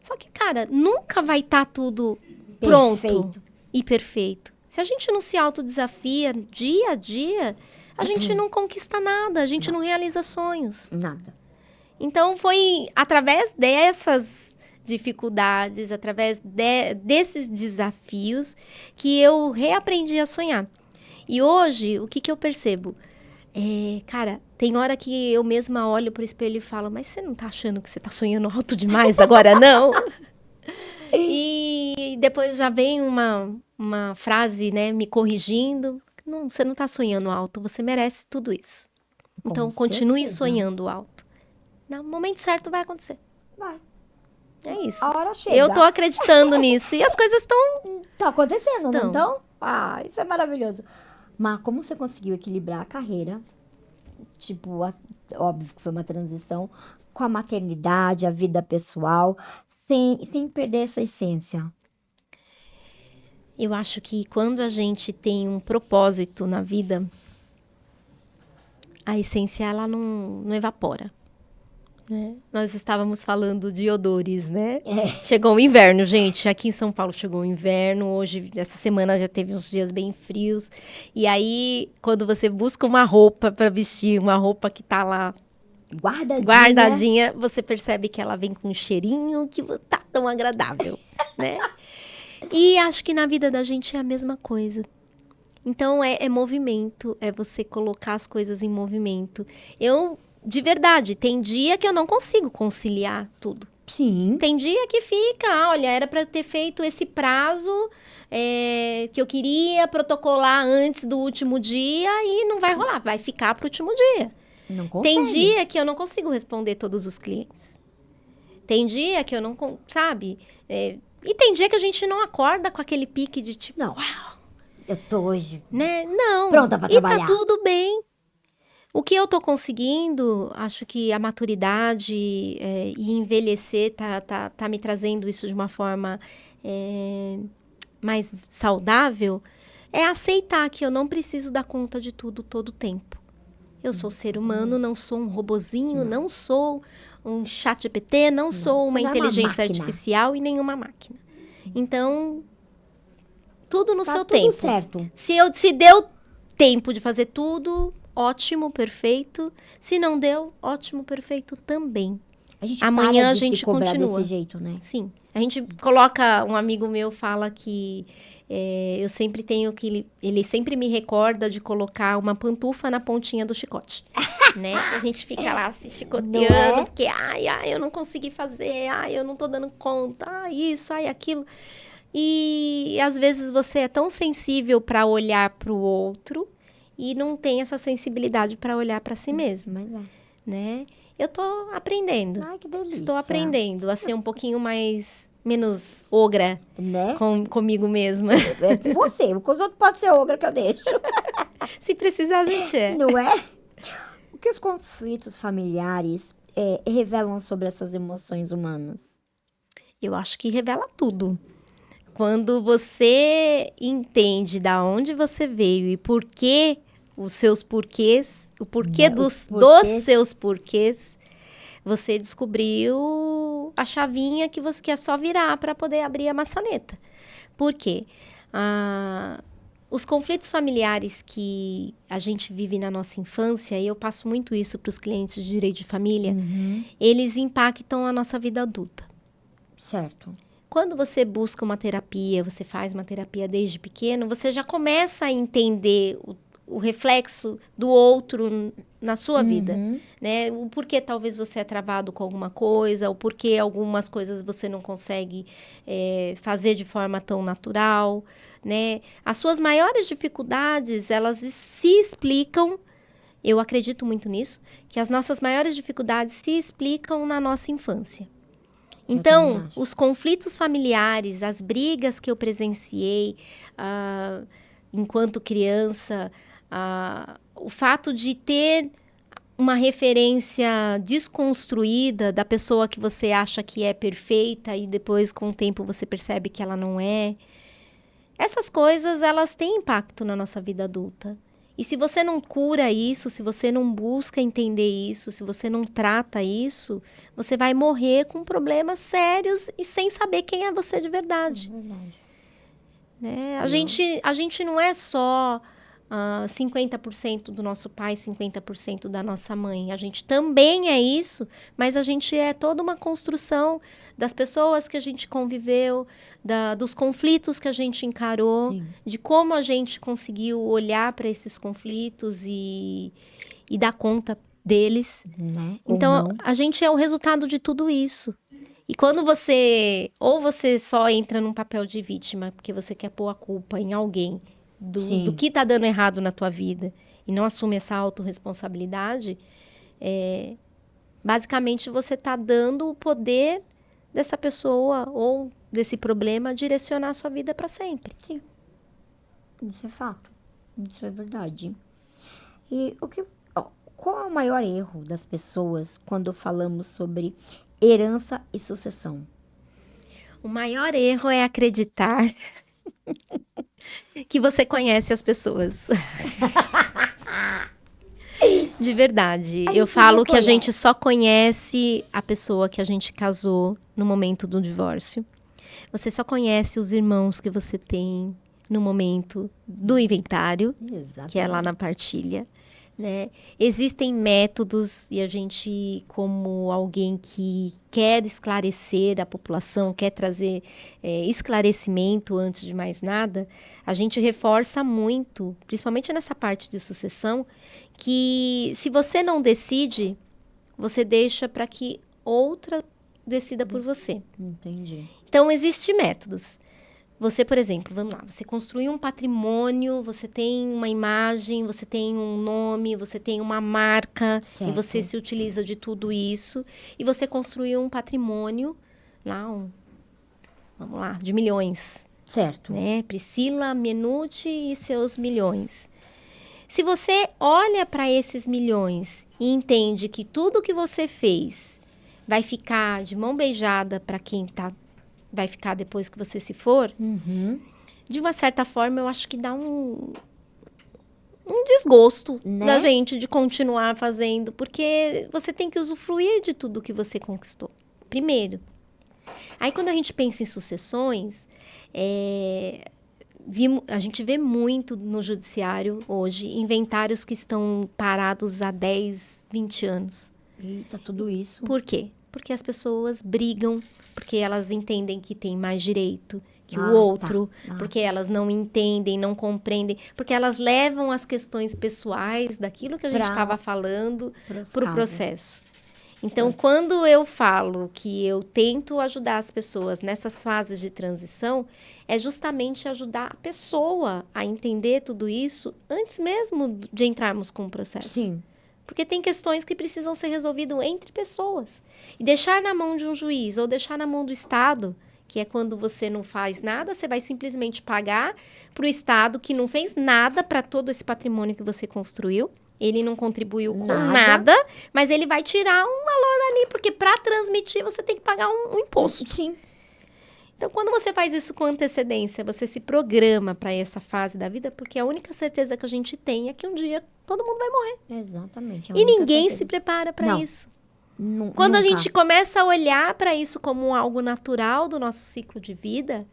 S5: Só que, cara, nunca vai estar tudo pronto e perfeito. Se a gente não se autodesafia dia a dia, a gente não conquista nada, a gente não realiza sonhos.
S3: Nada.
S5: Então, foi através dessas dificuldades, através desses desafios, que eu reaprendi a sonhar. E hoje, o que eu percebo? Cara, tem hora que eu mesma olho pro espelho e falo, mas você não tá achando que você tá sonhando alto demais agora, não? E depois já vem uma frase, né, me corrigindo. Não, você não tá sonhando alto, você merece tudo isso. Então, continue sonhando alto. No momento certo vai acontecer.
S3: Vai.
S5: É isso.
S3: A hora chega.
S5: Eu tô acreditando nisso. E as coisas estão...
S3: Tá acontecendo, não
S5: Então.
S3: estão? Ah, isso é maravilhoso. Mas como você conseguiu equilibrar a carreira? Tipo, óbvio que foi uma transição com a maternidade, a vida pessoal, sem perder essa essência.
S5: Eu acho que quando a gente tem um propósito na vida, a essência, ela não evapora. Né? Nós estávamos falando de odores, né? Chegou o inverno, gente. Aqui em São Paulo chegou o inverno. Hoje, essa semana, já teve uns dias bem frios. E aí, quando você busca uma roupa para vestir, uma roupa que tá lá guardadinha, você percebe que ela vem com um cheirinho que tá tão agradável, né? E acho que na vida da gente é a mesma coisa. Então, é movimento, é você colocar as coisas em movimento. De verdade, tem dia que eu não consigo conciliar tudo.
S3: Sim.
S5: Tem dia que fica, olha, era para eu ter feito esse prazo que eu queria protocolar antes do último dia e não vai rolar, vai ficar para o último dia.
S3: Não consegue.
S5: Tem dia que eu não consigo responder todos os clientes. Tem dia que eu não, sabe? E tem dia que a gente não acorda com aquele pique de tipo,
S3: Não.
S5: uau,
S3: Eu tô hoje
S5: né? Não.
S3: pronta pra trabalhar.
S5: E tá tudo bem. O que eu tô conseguindo, acho que a maturidade e envelhecer tá me trazendo isso de uma forma mais saudável, é aceitar que eu não preciso dar conta de tudo todo o tempo. Eu sou ser humano, não sou um robozinho, não sou um chat GPT, não sou uma
S3: você não é uma
S5: inteligência
S3: máquina.
S5: artificial e nenhuma máquina. Então, tudo no
S3: Tá
S5: seu
S3: tudo
S5: tempo.
S3: certo.
S5: Se deu tempo de fazer tudo, ótimo, perfeito. Se não deu, ótimo, perfeito também.
S3: A gente
S5: Amanhã
S3: para
S5: a
S3: de
S5: gente
S3: se cobrar
S5: continua.
S3: desse jeito, né?
S5: Sim. A gente coloca, um amigo meu fala que eu sempre tenho que... Ele sempre me recorda de colocar uma pantufa na pontinha do chicote. Né? A gente fica lá se chicoteando,
S3: Não é?
S5: porque eu não consegui fazer, eu não tô dando conta, isso, aquilo. E às vezes você é tão sensível para olhar para o outro e não tem essa sensibilidade para olhar para si mesmo,
S3: Mas
S5: né? Eu tô aprendendo.
S3: Ai, que delícia.
S5: Estou aprendendo a ser um pouquinho menos ogra
S3: Né?
S5: comigo mesma.
S3: É com você. Com os outros pode ser ogra que eu deixo.
S5: Se precisar, a gente é.
S3: Não é? O que os conflitos familiares revelam sobre essas emoções humanas?
S5: Eu acho que revela tudo. Quando você entende da onde você veio e por que os seus porquês, o porquê
S3: Né,
S5: dos
S3: os porquês.
S5: seus porquês, você descobriu a chavinha que é só virar para poder abrir a maçaneta. Por quê? Os conflitos familiares que a gente vive na nossa infância, e eu passo muito isso para os clientes de direito de família, eles impactam a nossa vida adulta.
S3: Certo.
S5: Quando você busca uma terapia, você faz uma terapia desde pequeno, você já começa a entender o reflexo do outro na sua vida,
S3: Uhum.
S5: né? O porquê talvez você é travado com alguma coisa, o porquê algumas coisas você não consegue fazer de forma tão natural, né? As suas maiores dificuldades, elas se explicam, eu acredito muito nisso, que as nossas maiores dificuldades se explicam na nossa infância.
S3: também
S5: Então,
S3: acho.
S5: os conflitos familiares, as brigas que eu presenciei enquanto criança, o fato de ter uma referência desconstruída da pessoa que você acha que é perfeita e depois, com o tempo, você percebe que ela não é. Essas coisas, elas têm impacto na nossa vida adulta. E se você não cura isso, se você não busca entender isso, se você não trata isso, você vai morrer com problemas sérios e sem saber quem é você de verdade.
S3: Verdade.
S5: Né? A gente não é só 50% do nosso pai, 50% da nossa mãe. A gente também é isso, mas a gente é toda uma construção das pessoas que a gente conviveu, dos conflitos que a gente encarou,
S3: Sim.
S5: de como a gente conseguiu olhar para esses conflitos e dar conta deles.
S3: Né? Ou
S5: Então,
S3: não.
S5: a gente é o resultado de tudo isso. E quando você só entra num papel de vítima, porque você quer pôr a culpa em alguém
S3: Sim.
S5: do que tá dando errado na tua vida e não assume essa autorresponsabilidade, basicamente você tá dando o poder dessa pessoa ou desse problema direcionar a sua vida para sempre.
S3: Isso é fato. Isso é verdade. E qual é o maior erro das pessoas quando falamos sobre herança e sucessão?
S5: O maior erro é acreditar que você conhece as pessoas. De verdade. Eu
S3: gente
S5: falo
S3: não
S5: que a gente
S3: conhece.
S5: só conhece a pessoa que a gente casou no momento do divórcio. Você só conhece os irmãos que você tem no momento do inventário, que é lá na partilha, né? Existem métodos e a gente, como alguém que quer esclarecer a população, quer trazer esclarecimento antes de mais nada, a gente reforça muito, principalmente nessa parte de sucessão, que se você não decide, você deixa para que outra decida por você.
S3: Entendi.
S5: Então, existem métodos. Você, por exemplo, vamos lá, você construiu um patrimônio, você tem uma imagem, você tem um nome, você tem uma marca,
S3: Certo.
S5: e você se utiliza de tudo isso, e você construiu um patrimônio, vamos lá, de milhões,
S3: Certo.
S5: né? Priscila Menucci e seus milhões. Se você olha para esses milhões e entende que tudo que você fez vai ficar de mão beijada para quem vai ficar depois que você se for,
S3: Uhum.
S5: de uma certa forma, eu acho que dá um desgosto
S3: Né?
S5: da gente de continuar fazendo, porque você tem que usufruir de tudo que você conquistou, primeiro. Aí, quando a gente pensa em sucessões, a gente vê muito no judiciário hoje inventários que estão parados há 10, 20 anos.
S3: Eita, tudo isso.
S5: Por quê? Porque as pessoas brigam, porque elas entendem que tem mais direito que o outro,
S3: tá.
S5: porque elas não entendem, não compreendem, porque elas levam as questões pessoais daquilo que a gente
S3: Pra-
S5: estava falando
S3: Pros
S5: para o
S3: casos.
S5: processo. Então, quando eu falo que eu tento ajudar as pessoas nessas fases de transição, é justamente ajudar a pessoa a entender tudo isso antes mesmo de entrarmos com o processo.
S3: Sim.
S5: Porque tem questões que precisam ser resolvidas entre pessoas. E deixar na mão de um juiz ou deixar na mão do Estado, que é quando você não faz nada, você vai simplesmente pagar para o Estado que não fez nada para todo esse patrimônio que você construiu. Ele não contribuiu com nada, mas ele vai tirar um valor ali, porque para transmitir você tem que pagar um imposto.
S3: Sim.
S5: Então, quando você faz isso com antecedência, você se programa para essa fase da vida, porque a única certeza que a gente tem é que um dia todo mundo vai morrer.
S3: Exatamente. é a
S5: E
S3: única
S5: ninguém
S3: certeza.
S5: se prepara para
S3: Não.
S5: isso.
S3: Nunca.
S5: Quando a gente começa a olhar para isso como algo natural do nosso ciclo de vida,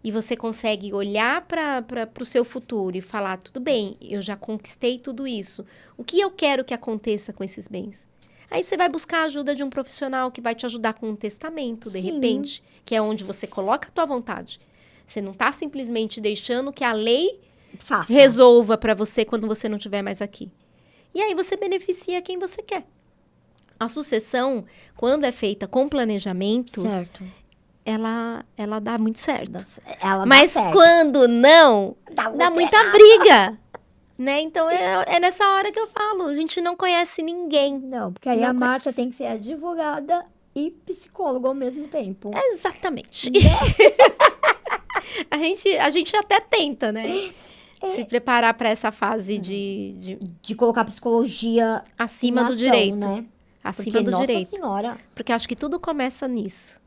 S5: e você consegue olhar para o seu futuro e falar, tudo bem, eu já conquistei tudo isso. O que eu quero que aconteça com esses bens? Aí você vai buscar a ajuda de um profissional que vai te ajudar com um testamento, de
S3: Sim.
S5: repente, que é onde você coloca a tua vontade. Você não está simplesmente deixando que a lei
S3: Faça.
S5: resolva para você quando você não estiver mais aqui. E aí você beneficia quem você quer. A sucessão, quando é feita com planejamento,
S3: Certo.
S5: ela dá muito certo.
S3: Ela dá
S5: Mas
S3: certo.
S5: quando não,
S3: Dá
S5: dá
S3: muito
S5: muita
S3: errado.
S5: briga. Né? Então, é nessa hora que eu falo. A gente não conhece ninguém.
S3: Não, porque aí
S5: Não
S3: a Márcia
S5: conhece.
S3: tem que ser advogada e psicóloga ao mesmo tempo.
S5: Exatamente. A gente até tenta, né? Se preparar para essa fase de
S3: De colocar a psicologia
S5: acima
S3: em
S5: do
S3: ação,
S5: direito.
S3: né?
S5: Acima
S3: Porque,
S5: do
S3: nossa
S5: direito.
S3: senhora,
S5: Porque eu acho que tudo começa nisso.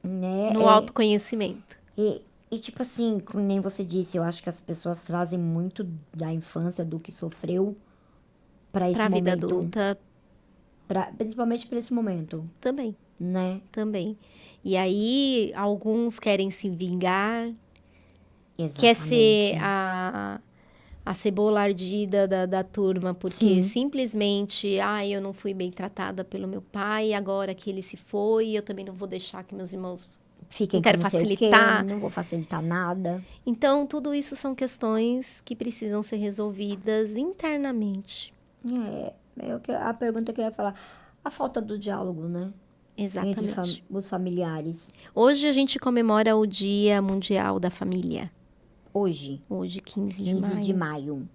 S3: né?
S5: No autoconhecimento.
S3: E tipo assim, como nem você disse, eu acho que as pessoas trazem muito da infância, do que sofreu pra esse
S5: Pra vida
S3: momento.
S5: adulta
S3: Principalmente pra esse momento,
S5: também.
S3: né?
S5: Também. E aí, alguns querem se vingar. Quer ser
S3: Exatamente.
S5: a cebola ardida da turma, porque
S3: Sim.
S5: simplesmente, eu não fui bem tratada pelo meu pai, agora que ele se foi, eu também não vou deixar que meus irmãos...
S3: Fiquem
S5: não quero
S3: com não sei o quê,
S5: facilitar.
S3: não vou facilitar nada.
S5: Então, tudo isso são questões que precisam ser resolvidas internamente.
S3: A pergunta que eu ia falar, a falta do diálogo, né? Entre
S5: Exatamente.
S3: os familiares.
S5: Hoje a gente comemora o Dia Mundial da Família.
S3: Hoje,
S5: Hoje, 15 de
S3: 15
S5: maio.
S3: de maio.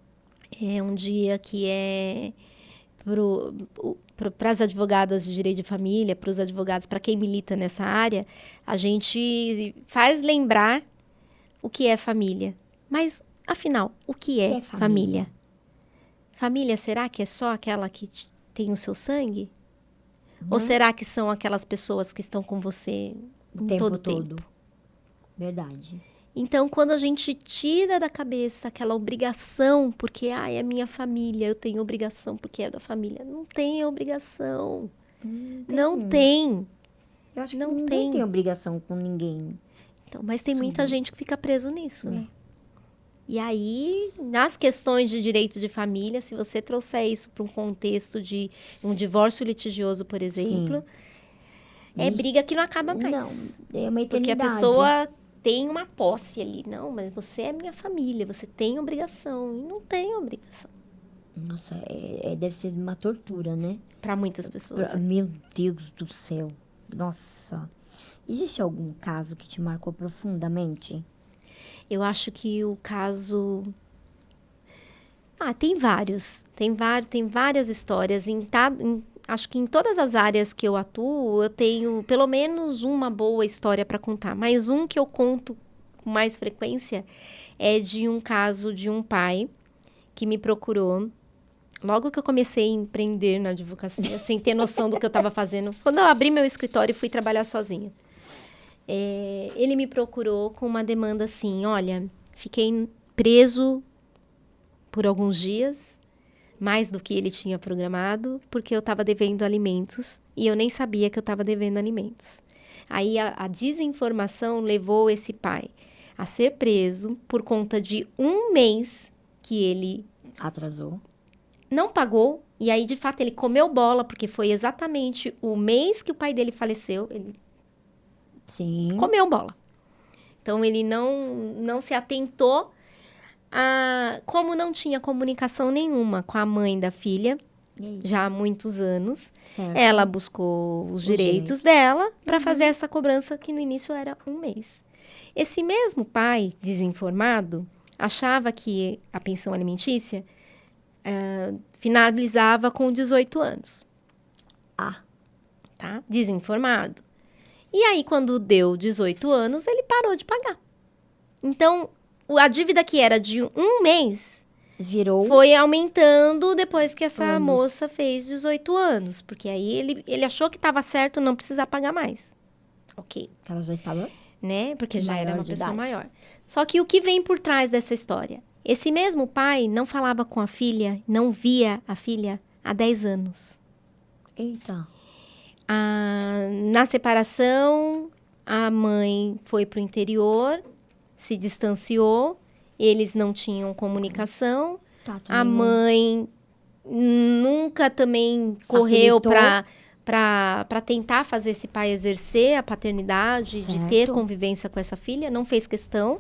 S5: É um dia que é para as advogadas de direito de família, para os advogados, para quem milita nessa área, a gente faz lembrar o que é família. Mas, afinal, o que é
S3: é
S5: família?
S3: família?
S5: Família, será que é só aquela que tem o seu sangue? Ou será que são aquelas pessoas que estão com você
S3: O
S5: em
S3: tempo
S5: todo o
S3: todo.
S5: tempo?
S3: Verdade.
S5: Então, quando a gente tira da cabeça aquela obrigação, porque, é minha família, eu tenho obrigação porque é da família. Não tem obrigação. Não tem.
S3: Eu acho que
S5: Não
S3: ninguém
S5: tem.
S3: tem obrigação com ninguém.
S5: Então, mas tem muita gente que fica preso nisso, né? E aí, nas questões de direito de família, se você trouxer isso para um contexto de um divórcio litigioso, por exemplo, é
S3: Ixi.
S5: briga que não acaba mais.
S3: Não, é uma
S5: Porque a
S3: eternidade.
S5: pessoa tem uma posse ali. Não, mas você é minha família, você tem obrigação. E não tem obrigação.
S3: Nossa, deve ser uma tortura, né?
S5: Para muitas pessoas.
S3: Meu Deus do céu. Nossa. Existe algum caso que te marcou profundamente?
S5: Eu acho que o caso... tem vários. Tem várias histórias. Acho que em todas as áreas que eu atuo, eu tenho pelo menos uma boa história para contar. Mas um que eu conto com mais frequência é de um caso de um pai que me procurou logo que eu comecei a empreender na advocacia, sem ter noção do que eu estava fazendo. Quando eu abri meu escritório e fui trabalhar sozinha. Ele me procurou com uma demanda assim, olha, fiquei preso por alguns dias, mais do que ele tinha programado, porque eu estava devendo alimentos e eu nem sabia que eu estava devendo alimentos. Aí a desinformação levou esse pai a ser preso por conta de um mês que ele
S3: Atrasou.
S5: não pagou, e aí de fato ele comeu bola, porque foi exatamente o mês que o pai dele faleceu, ele
S3: Sim.
S5: comeu bola. Então, ele não se atentou como não tinha comunicação nenhuma com a mãe da filha, já há muitos anos.
S3: Certo.
S5: Ela buscou os direitos dela para fazer essa cobrança, que no início era um mês. Esse mesmo pai, desinformado, achava que a pensão alimentícia finalizava com 18 anos. Tá? Desinformado. E aí, quando deu 18 anos, ele parou de pagar. Então, a dívida que era de um mês
S3: Virou.
S5: foi aumentando depois que essa
S3: Anos.
S5: moça fez 18 anos. Porque aí ele achou que estava certo não precisar pagar mais. Ok,
S3: Ela já estava.
S5: né? Porque já
S3: Maior
S5: era uma
S3: de
S5: pessoa
S3: idade.
S5: maior. Só que o que vem por trás dessa história? Esse mesmo pai não falava com a filha, não via a filha há 10 anos.
S3: Eita.
S5: Na separação, a mãe foi para o interior, se distanciou, eles não tinham comunicação.
S3: Tá,
S5: A mãe nunca também correu
S3: Facilitou.
S5: para tentar fazer esse pai exercer a paternidade, de ter
S3: Certo.
S5: convivência com essa filha, não fez questão.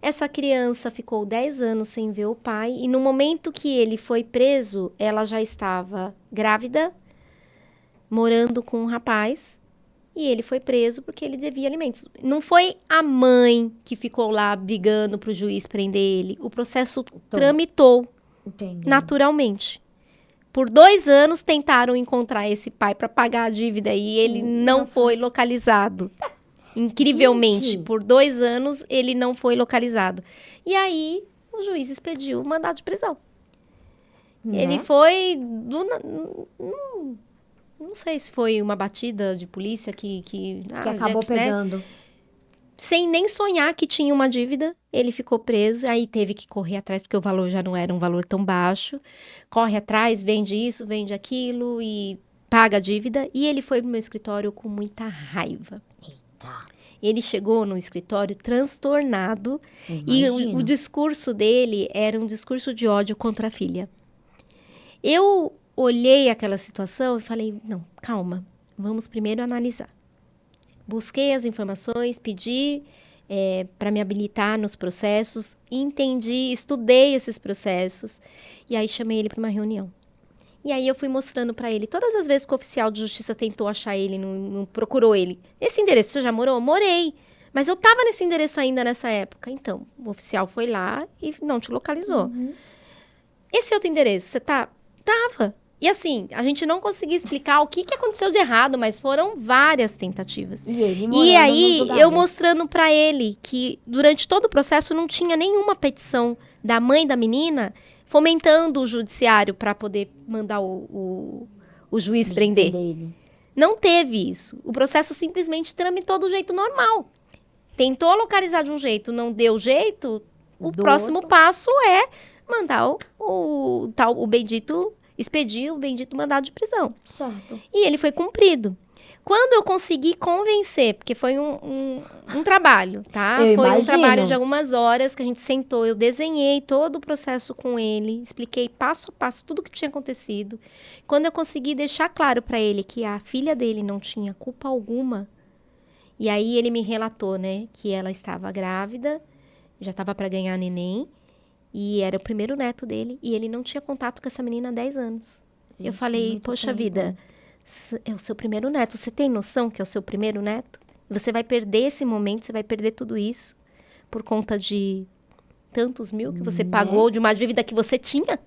S5: Essa criança ficou 10 anos sem ver o pai e no momento que ele foi preso, ela já estava grávida, morando com um rapaz, e ele foi preso porque ele devia alimentos. Não foi a mãe que ficou lá brigando para o juiz prender ele. O processo tramitou
S3: Entendi.
S5: naturalmente. Por 2 anos tentaram encontrar esse pai para pagar a dívida e ele não foi localizado. Incrivelmente,
S3: Gente.
S5: por 2 anos ele não foi localizado. E aí o juiz expediu o mandado de prisão.
S3: Né?
S5: Ele foi não sei se foi uma batida de polícia que
S3: acabou
S5: né?
S3: pegando.
S5: Sem nem sonhar que tinha uma dívida, ele ficou preso, aí teve que correr atrás, porque o valor já não era um valor tão baixo. Corre atrás, vende isso, vende aquilo e paga a dívida. E ele foi pro meu escritório com muita raiva.
S3: Eita.
S5: Ele chegou no escritório transtornado e
S3: Imagino.
S5: o discurso dele era um discurso de ódio contra a filha. Eu olhei aquela situação e falei, não, calma, vamos primeiro analisar. Busquei as informações, pedi para me habilitar nos processos, entendi, estudei esses processos e aí chamei ele para uma reunião. E aí eu fui mostrando para ele, todas as vezes que o oficial de justiça tentou achar ele, não procurou ele. Esse endereço, você já morou? Morei. Mas eu estava nesse endereço ainda nessa época. Então, o oficial foi lá e não te localizou. Esse outro endereço, você tá? Tava. E assim, a gente não conseguia explicar o que aconteceu de errado, mas foram várias tentativas.
S3: E ele
S5: E
S3: morando
S5: aí,
S3: nos lugares.
S5: eu mostrando pra ele que durante todo o processo não tinha nenhuma petição da mãe da menina fomentando o judiciário para poder mandar o juiz prender.
S3: Dele.
S5: Não teve isso. O processo simplesmente tramitou do jeito normal. Tentou localizar de um jeito, não deu jeito, o
S3: Do
S5: próximo
S3: outro.
S5: passo é mandar o bendito, expedir o bendito mandado de prisão.
S3: Certo.
S5: E ele foi cumprido. Quando eu consegui convencer, porque foi um trabalho, tá?
S3: Eu
S5: Foi um
S3: imagino.
S5: trabalho de algumas horas que a gente sentou, eu desenhei todo o processo com ele, expliquei passo a passo tudo o que tinha acontecido. Quando eu consegui deixar claro para ele que a filha dele não tinha culpa alguma, e aí ele me relatou, né, que ela estava grávida, já estava para ganhar neném, e era o primeiro neto dele, e ele não tinha contato com essa menina há 10 anos. Eu falei,
S3: muito
S5: poxa
S3: tempo.
S5: vida, é o seu primeiro neto, você tem noção que é o seu primeiro neto? Você vai perder esse momento, você vai perder tudo isso por conta de tantos mil que você pagou, de uma dívida que você tinha?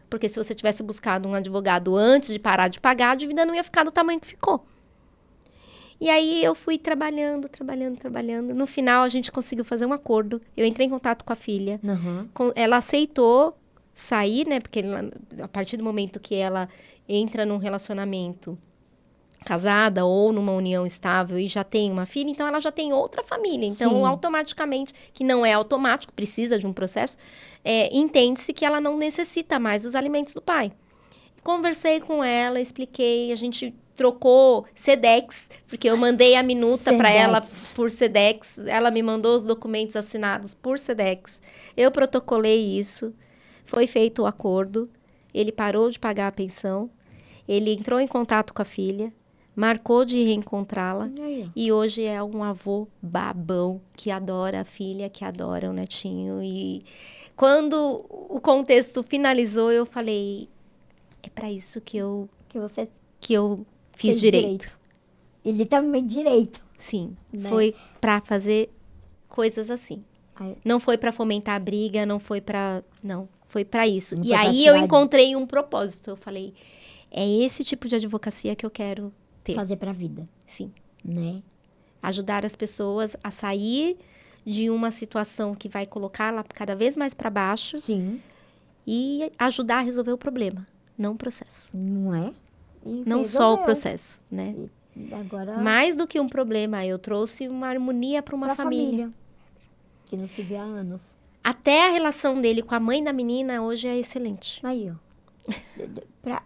S5: Porque se você tivesse buscado um advogado antes de parar de pagar, a dívida não ia ficar do tamanho que ficou. E aí eu fui trabalhando. No final, a gente conseguiu fazer um acordo. Eu entrei em contato com a filha.
S3: Uhum.
S5: Ela aceitou sair, né? Porque a partir do momento que ela entra num relacionamento casada ou numa união estável e já tem uma filha, então ela já tem outra família. Então,
S3: Sim.
S5: automaticamente, que não é automático, precisa de um processo, entende-se que ela não necessita mais dos alimentos do pai. Conversei com ela, expliquei, a gente trocou Sedex, porque eu mandei a minuta para ela por Sedex, ela me mandou os documentos assinados por Sedex, eu protocolei isso, foi feito o acordo, ele parou de pagar a pensão, ele entrou em contato com a filha, marcou de reencontrá-la,
S3: Aí, ó.
S5: e hoje é um avô babão, que adora a filha, que adora o netinho, e quando o contexto finalizou, eu falei, é para isso que eu
S3: Que você
S5: fiz
S3: fez
S5: direito.
S3: E literalmente direito.
S5: Sim,
S3: Né?
S5: foi pra fazer coisas assim.
S3: Aí-
S5: Não foi pra fomentar a briga, não foi pra... Não, foi pra isso.
S3: Não
S5: E
S3: foi pra
S5: aí eu
S3: tirar-
S5: encontrei um propósito. Eu falei, é esse tipo de advocacia que eu quero ter.
S3: Fazer pra vida,
S5: Sim.
S3: né?
S5: Ajudar as pessoas a sair de uma situação que vai colocá-la cada vez mais pra baixo
S3: Sim.
S5: e ajudar a resolver o problema, não o processo.
S3: Não é? E
S5: Não só o
S3: resolveu.
S5: processo, né?
S3: Agora,
S5: Mais do que um problema, eu trouxe uma harmonia para uma
S3: pra
S5: família.
S3: Que não se vê há anos.
S5: Até a relação dele com a mãe da menina hoje é excelente.
S3: Aí, ó.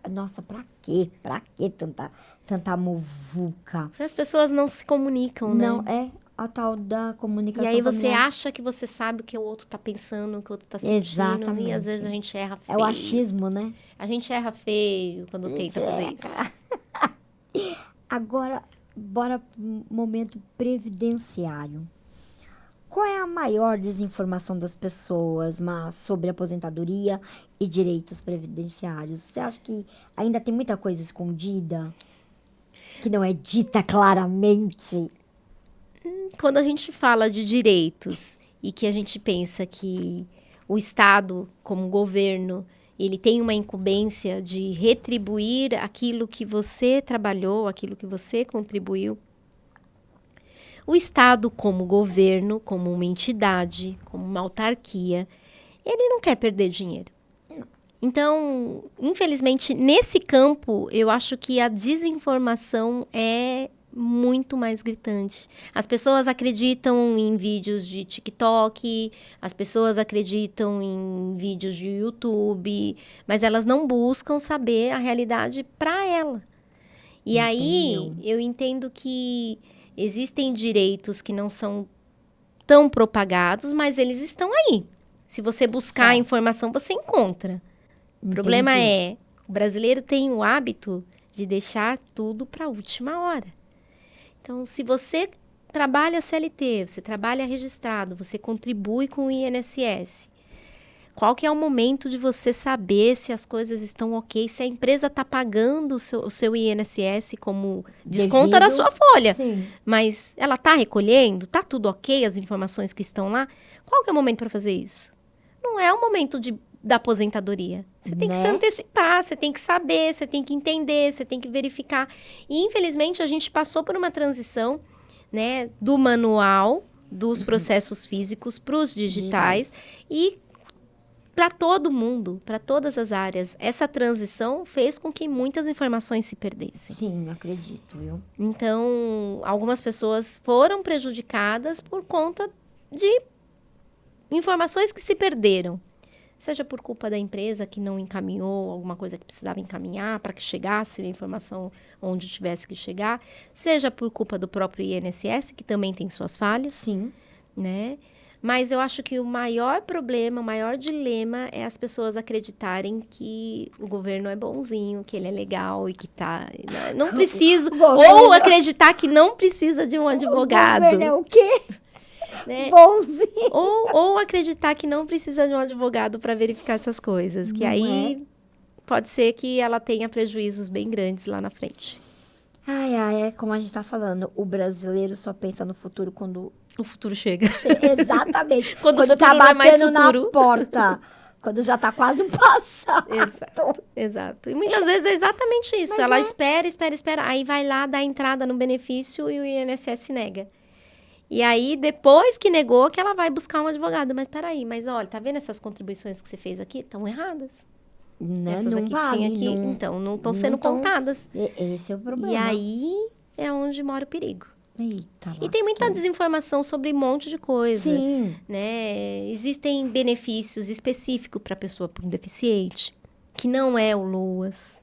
S3: Nossa, pra quê? Pra quê tanta muvuca?
S5: As pessoas não se comunicam, né?
S3: Não, é a tal da
S5: E
S3: comunicação
S5: aí você
S3: familiar.
S5: acha que você sabe o que o outro tá pensando, o que o outro tá sentindo.
S3: Exatamente.
S5: E às vezes a gente erra
S3: É
S5: feio.
S3: o achismo, né?
S5: A gente erra feio quando tenta fazer isso.
S3: Agora, bora pro momento previdenciário. Qual é a maior desinformação das pessoas, mas sobre aposentadoria e direitos previdenciários? Você acha que ainda tem muita coisa escondida que não é dita claramente?
S5: Quando a gente fala de direitos e que a gente pensa que o Estado, como governo, ele tem uma incumbência de retribuir aquilo que você trabalhou, aquilo que você contribuiu. O Estado, como governo, como uma entidade, como uma autarquia, ele não quer perder dinheiro. Então, infelizmente, nesse campo, eu acho que a desinformação é muito mais gritante. As pessoas acreditam em vídeos de TikTok, as pessoas acreditam em vídeos de YouTube, mas elas não buscam saber a realidade para ela. E aí, eu entendo que existem direitos que não são tão propagados, mas eles estão aí. Se você buscar a informação, você encontra. O problema é, o brasileiro tem o hábito de deixar tudo para a última hora. Então, se você trabalha CLT, você trabalha registrado, você contribui com o INSS, qual que é o momento de você saber se as coisas estão ok, se a empresa está pagando o seu INSS como desconta da sua folha,
S3: Sim.
S5: mas ela está recolhendo, está tudo ok, as informações que estão lá? Qual que é o momento para fazer isso? Não é o momento da aposentadoria. Você tem que se antecipar, você tem que saber, você tem que entender, você tem que verificar. E, infelizmente, a gente passou por uma transição, né, do manual, dos processos físicos para os digitais. E para todo mundo, para todas as áreas, essa transição fez com que muitas informações se perdessem.
S3: Sim, acredito, viu?
S5: Então, algumas pessoas foram prejudicadas por conta de informações que se perderam. Seja por culpa da empresa que não encaminhou alguma coisa que precisava encaminhar para que chegasse a informação onde tivesse que chegar. Seja por culpa do próprio INSS, que também tem suas falhas.
S3: Sim.
S5: Né? Mas eu acho que o maior problema, o maior dilema é as pessoas acreditarem que o governo é bonzinho, que ele é legal e que tá... Não preciso... Ou acreditar que não precisa de um advogado.
S3: O governo é o quê?
S5: Né?
S3: Bonzinho.
S5: Ou acreditar que não precisa de um advogado para verificar essas coisas. Que aí pode ser que ela tenha prejuízos bem grandes lá na frente.
S3: Ai, é como a gente tá falando, o brasileiro só pensa no futuro quando...
S5: O futuro chega.
S3: Exatamente.
S5: Quando o futuro
S3: tá
S5: não é mais
S3: batendo na
S5: futuro.
S3: porta. Quando já tá quase um passado.
S5: Exato. E muitas vezes é exatamente isso. Ela espera. Aí vai lá, dá entrada no benefício e o INSS nega. E aí, depois que negou, que ela vai buscar um advogado. Mas peraí, olha, tá vendo essas contribuições que você fez aqui? Estão erradas.
S3: Né?
S5: Essas
S3: Não
S5: aqui
S3: vale,
S5: tinha aqui,
S3: não,
S5: então, não estão sendo contadas.
S3: Esse é o problema.
S5: E aí, é onde mora o perigo.
S3: Eita,
S5: E tem muita
S3: lasqueira.
S5: desinformação sobre um monte de coisa.
S3: Sim.
S5: Né? Existem benefícios específicos para pessoa com deficiente, que não é o LOAS.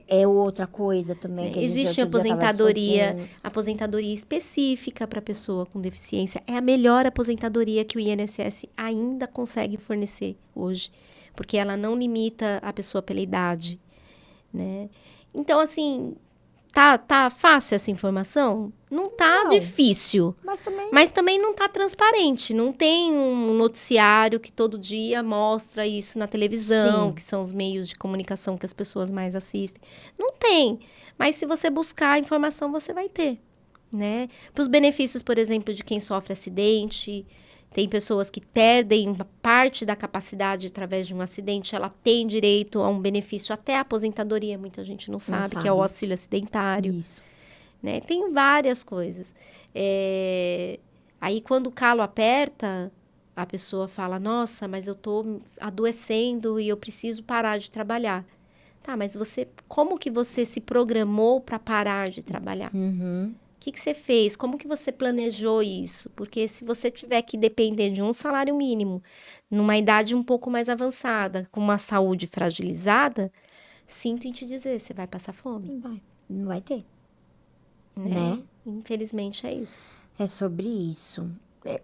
S3: É outra coisa também. Que a gente
S5: Existe
S3: outro dia tava discutindo.
S5: aposentadoria específica para pessoa com deficiência. É a melhor aposentadoria que o INSS ainda consegue fornecer hoje, porque ela não limita a pessoa pela idade, né? Então, assim, tá fácil essa informação? Não tá difícil. Mas também não tá transparente. Não tem um noticiário que todo dia mostra isso na televisão,
S3: Sim.
S5: que são os meios de comunicação que as pessoas mais assistem. Não tem. Mas se você buscar a informação, você vai ter, né? Para os benefícios, por exemplo, de quem sofre acidente, tem pessoas que perdem uma parte da capacidade através de um acidente, ela tem direito a um benefício até a aposentadoria, muita gente não sabe, que é o auxílio acidentário.
S3: Isso.
S5: Né? Tem várias coisas. Aí, quando o calo aperta, a pessoa fala, nossa, mas eu tô adoecendo e eu preciso parar de trabalhar. Tá, mas como que você se programou para parar de trabalhar?
S3: Uhum.
S5: O que você fez? Como que você planejou isso? Porque se você tiver que depender de um salário mínimo, numa idade um pouco mais avançada, com uma saúde fragilizada, sinto em te dizer, você vai passar fome.
S3: Não vai ter.
S5: Né? Infelizmente é isso.
S3: É sobre isso.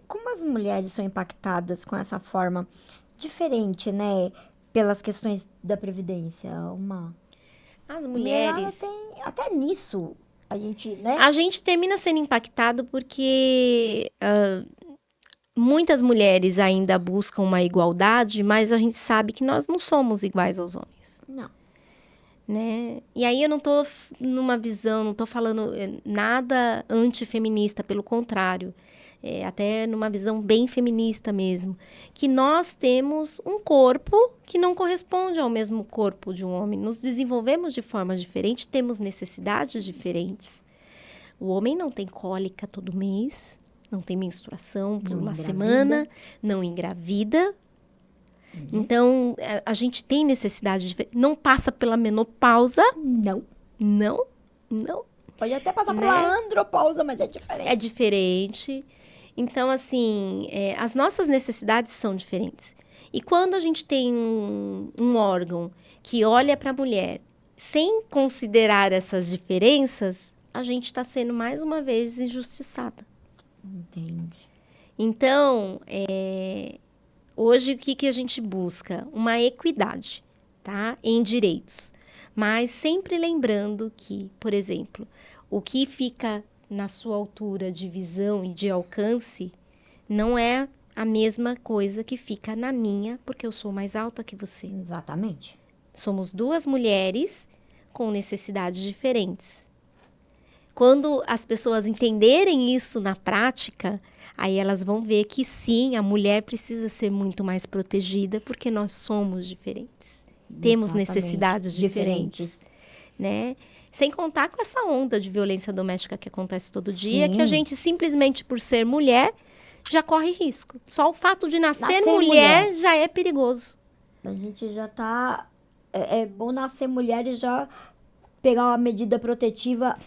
S3: Como as mulheres são impactadas com essa forma diferente, né? Pelas questões da Previdência.
S5: As mulheres...
S3: Ela tem, até nisso, a gente, né?
S5: A gente termina sendo impactado porque muitas mulheres ainda buscam uma igualdade, mas a gente sabe que nós não somos iguais aos homens.
S3: Não.
S5: Né? E aí eu não tô numa visão, não tô falando nada antifeminista, pelo contrário. Até numa visão bem feminista mesmo. Que nós temos um corpo que não corresponde ao mesmo corpo de um homem. Nos desenvolvemos de forma diferente, temos necessidades diferentes. O homem não tem cólica todo mês, não tem menstruação por uma semana, não engravida. Então, a gente tem necessidade de... Não passa pela menopausa. Não.
S3: Pode até passar pela andropausa, mas é diferente.
S5: É diferente. Então, assim, as nossas necessidades são diferentes. E quando a gente tem um órgão que olha para a mulher sem considerar essas diferenças, a gente está sendo, mais uma vez, injustiçada.
S3: Entendi.
S5: Então, hoje, o que a gente busca? Uma equidade, tá? Em direitos. Mas sempre lembrando que, por exemplo, o que fica na sua altura de visão e de alcance não é a mesma coisa que fica na minha, porque eu sou mais alta que você.
S3: Exatamente.
S5: Somos duas mulheres com necessidades diferentes. Quando as pessoas entenderem isso na prática, aí elas vão ver que sim, a mulher precisa ser muito mais protegida, porque nós somos diferentes. Temos necessidades diferentes, né? Sem contar com essa onda de violência doméstica que acontece todo dia, que a gente simplesmente por ser mulher já corre risco. Só o fato de nascer mulher já é perigoso.
S3: A gente já tá... É bom nascer mulher e já pegar uma medida protetiva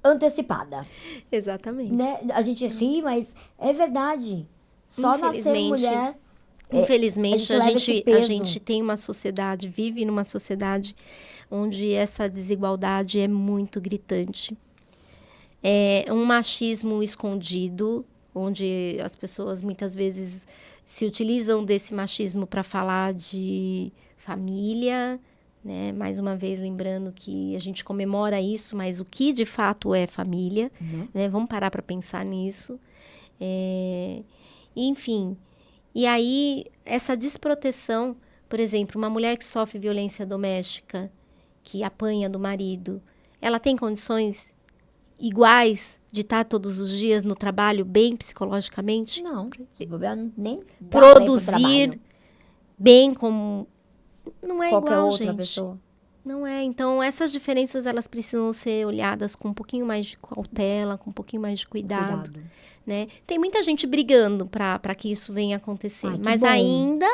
S3: antecipada.
S5: Exatamente.
S3: Né? A gente ri, mas é verdade. Só nascer mulher...
S5: Infelizmente,
S3: a
S5: gente tem uma sociedade, vive numa sociedade onde essa desigualdade é muito gritante. É um machismo escondido, onde as pessoas muitas vezes se utilizam desse machismo para falar de família, né? Mais uma vez lembrando que a gente comemora isso, mas o que de fato é família, né? Vamos parar para pensar nisso. Enfim... E aí, essa desproteção, por exemplo, uma mulher que sofre violência doméstica, que apanha do marido, ela tem condições iguais de estar todos os dias no trabalho bem psicologicamente?
S3: Não, nem
S5: produzir bem como... Não é
S3: qualquer
S5: igual,
S3: outra
S5: gente.
S3: pessoa.
S5: Não é. Então, essas diferenças, elas precisam ser olhadas com um pouquinho mais de cautela, com um pouquinho mais de cuidado. Né? Tem muita gente brigando para que isso venha acontecer. Mas
S3: bom.
S5: Ainda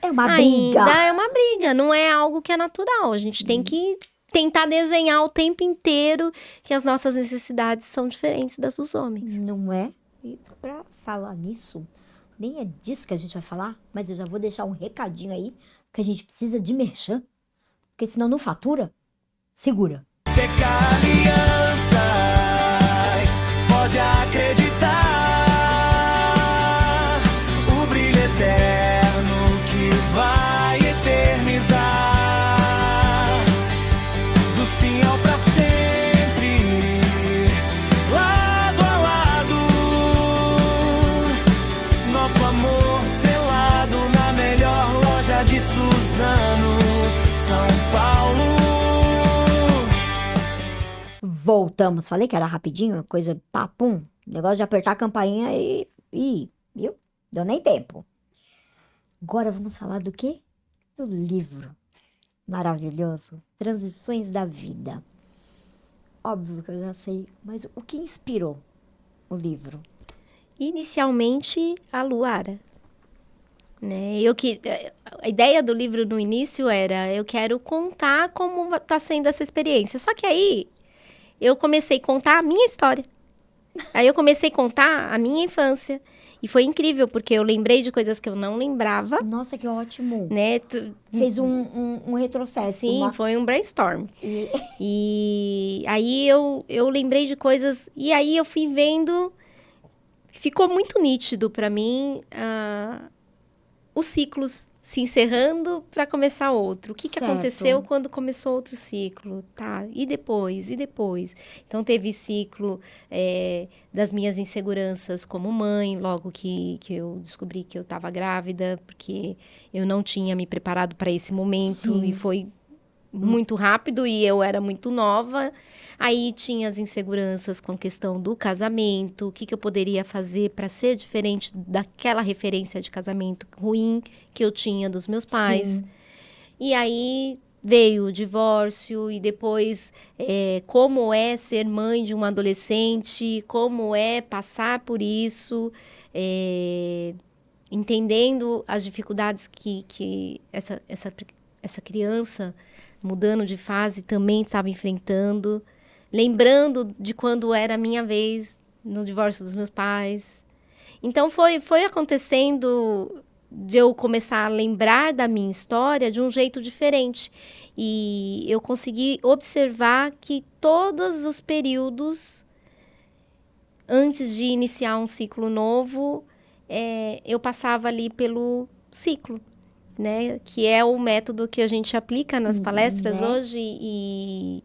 S3: é uma briga.
S5: Ainda é uma briga. Não é algo que é natural. A gente tem que tentar desenhar o tempo inteiro que as nossas necessidades são diferentes das dos homens.
S3: Não é? E para falar nisso, nem é disso que a gente vai falar, mas eu já vou deixar um recadinho aí, que a gente precisa de merchan, porque senão não fatura. Segura.
S6: Secar alianças, pode acreditar. O brilho eterno que vai eternizar. Do sim ao pra sempre, lado a lado. Nosso amor selado na melhor loja de Suzano, São Paulo.
S3: Voltamos. Falei que era rapidinho, coisa papum. Negócio de apertar a campainha e viu? Deu nem tempo. Agora vamos falar do quê? Do livro maravilhoso, Transições da Vida. Óbvio que eu já sei, mas o que inspirou o livro?
S5: Inicialmente, a Luara. Né? A ideia do livro no início era, eu quero contar como está sendo essa experiência. Só que aí, eu comecei a contar a minha história. Aí eu comecei a contar a minha infância. E foi incrível, porque eu lembrei de coisas que eu não lembrava.
S3: Nossa, que ótimo.
S5: Né?
S3: Fez um retrocesso.
S5: Sim, foi um brainstorm. E aí eu lembrei de coisas... E aí eu fui vendo... Ficou muito nítido para mim os ciclos se encerrando para começar outro. O que
S3: Certo.
S5: aconteceu quando começou outro ciclo? Tá, e depois? E depois? Então, teve ciclo das minhas inseguranças como mãe, logo que eu descobri que eu estava grávida, porque eu não tinha me preparado para esse momento
S3: Sim.
S5: e foi muito rápido e eu era muito nova. Aí tinha as inseguranças com a questão do casamento, o que eu poderia fazer para ser diferente daquela referência de casamento ruim que eu tinha dos meus pais.
S3: Sim.
S5: E aí veio o divórcio e depois como é ser mãe de um adolescente, como é passar por isso, entendendo as dificuldades que essa criança mudando de fase também estava enfrentando, lembrando de quando era a minha vez no divórcio dos meus pais. Então foi acontecendo de eu começar a lembrar da minha história de um jeito diferente. E eu consegui observar que todos os períodos, antes de iniciar um ciclo novo, eu passava ali pelo ciclo, né? Que é o método que a gente aplica nas palestras
S3: Né?
S5: hoje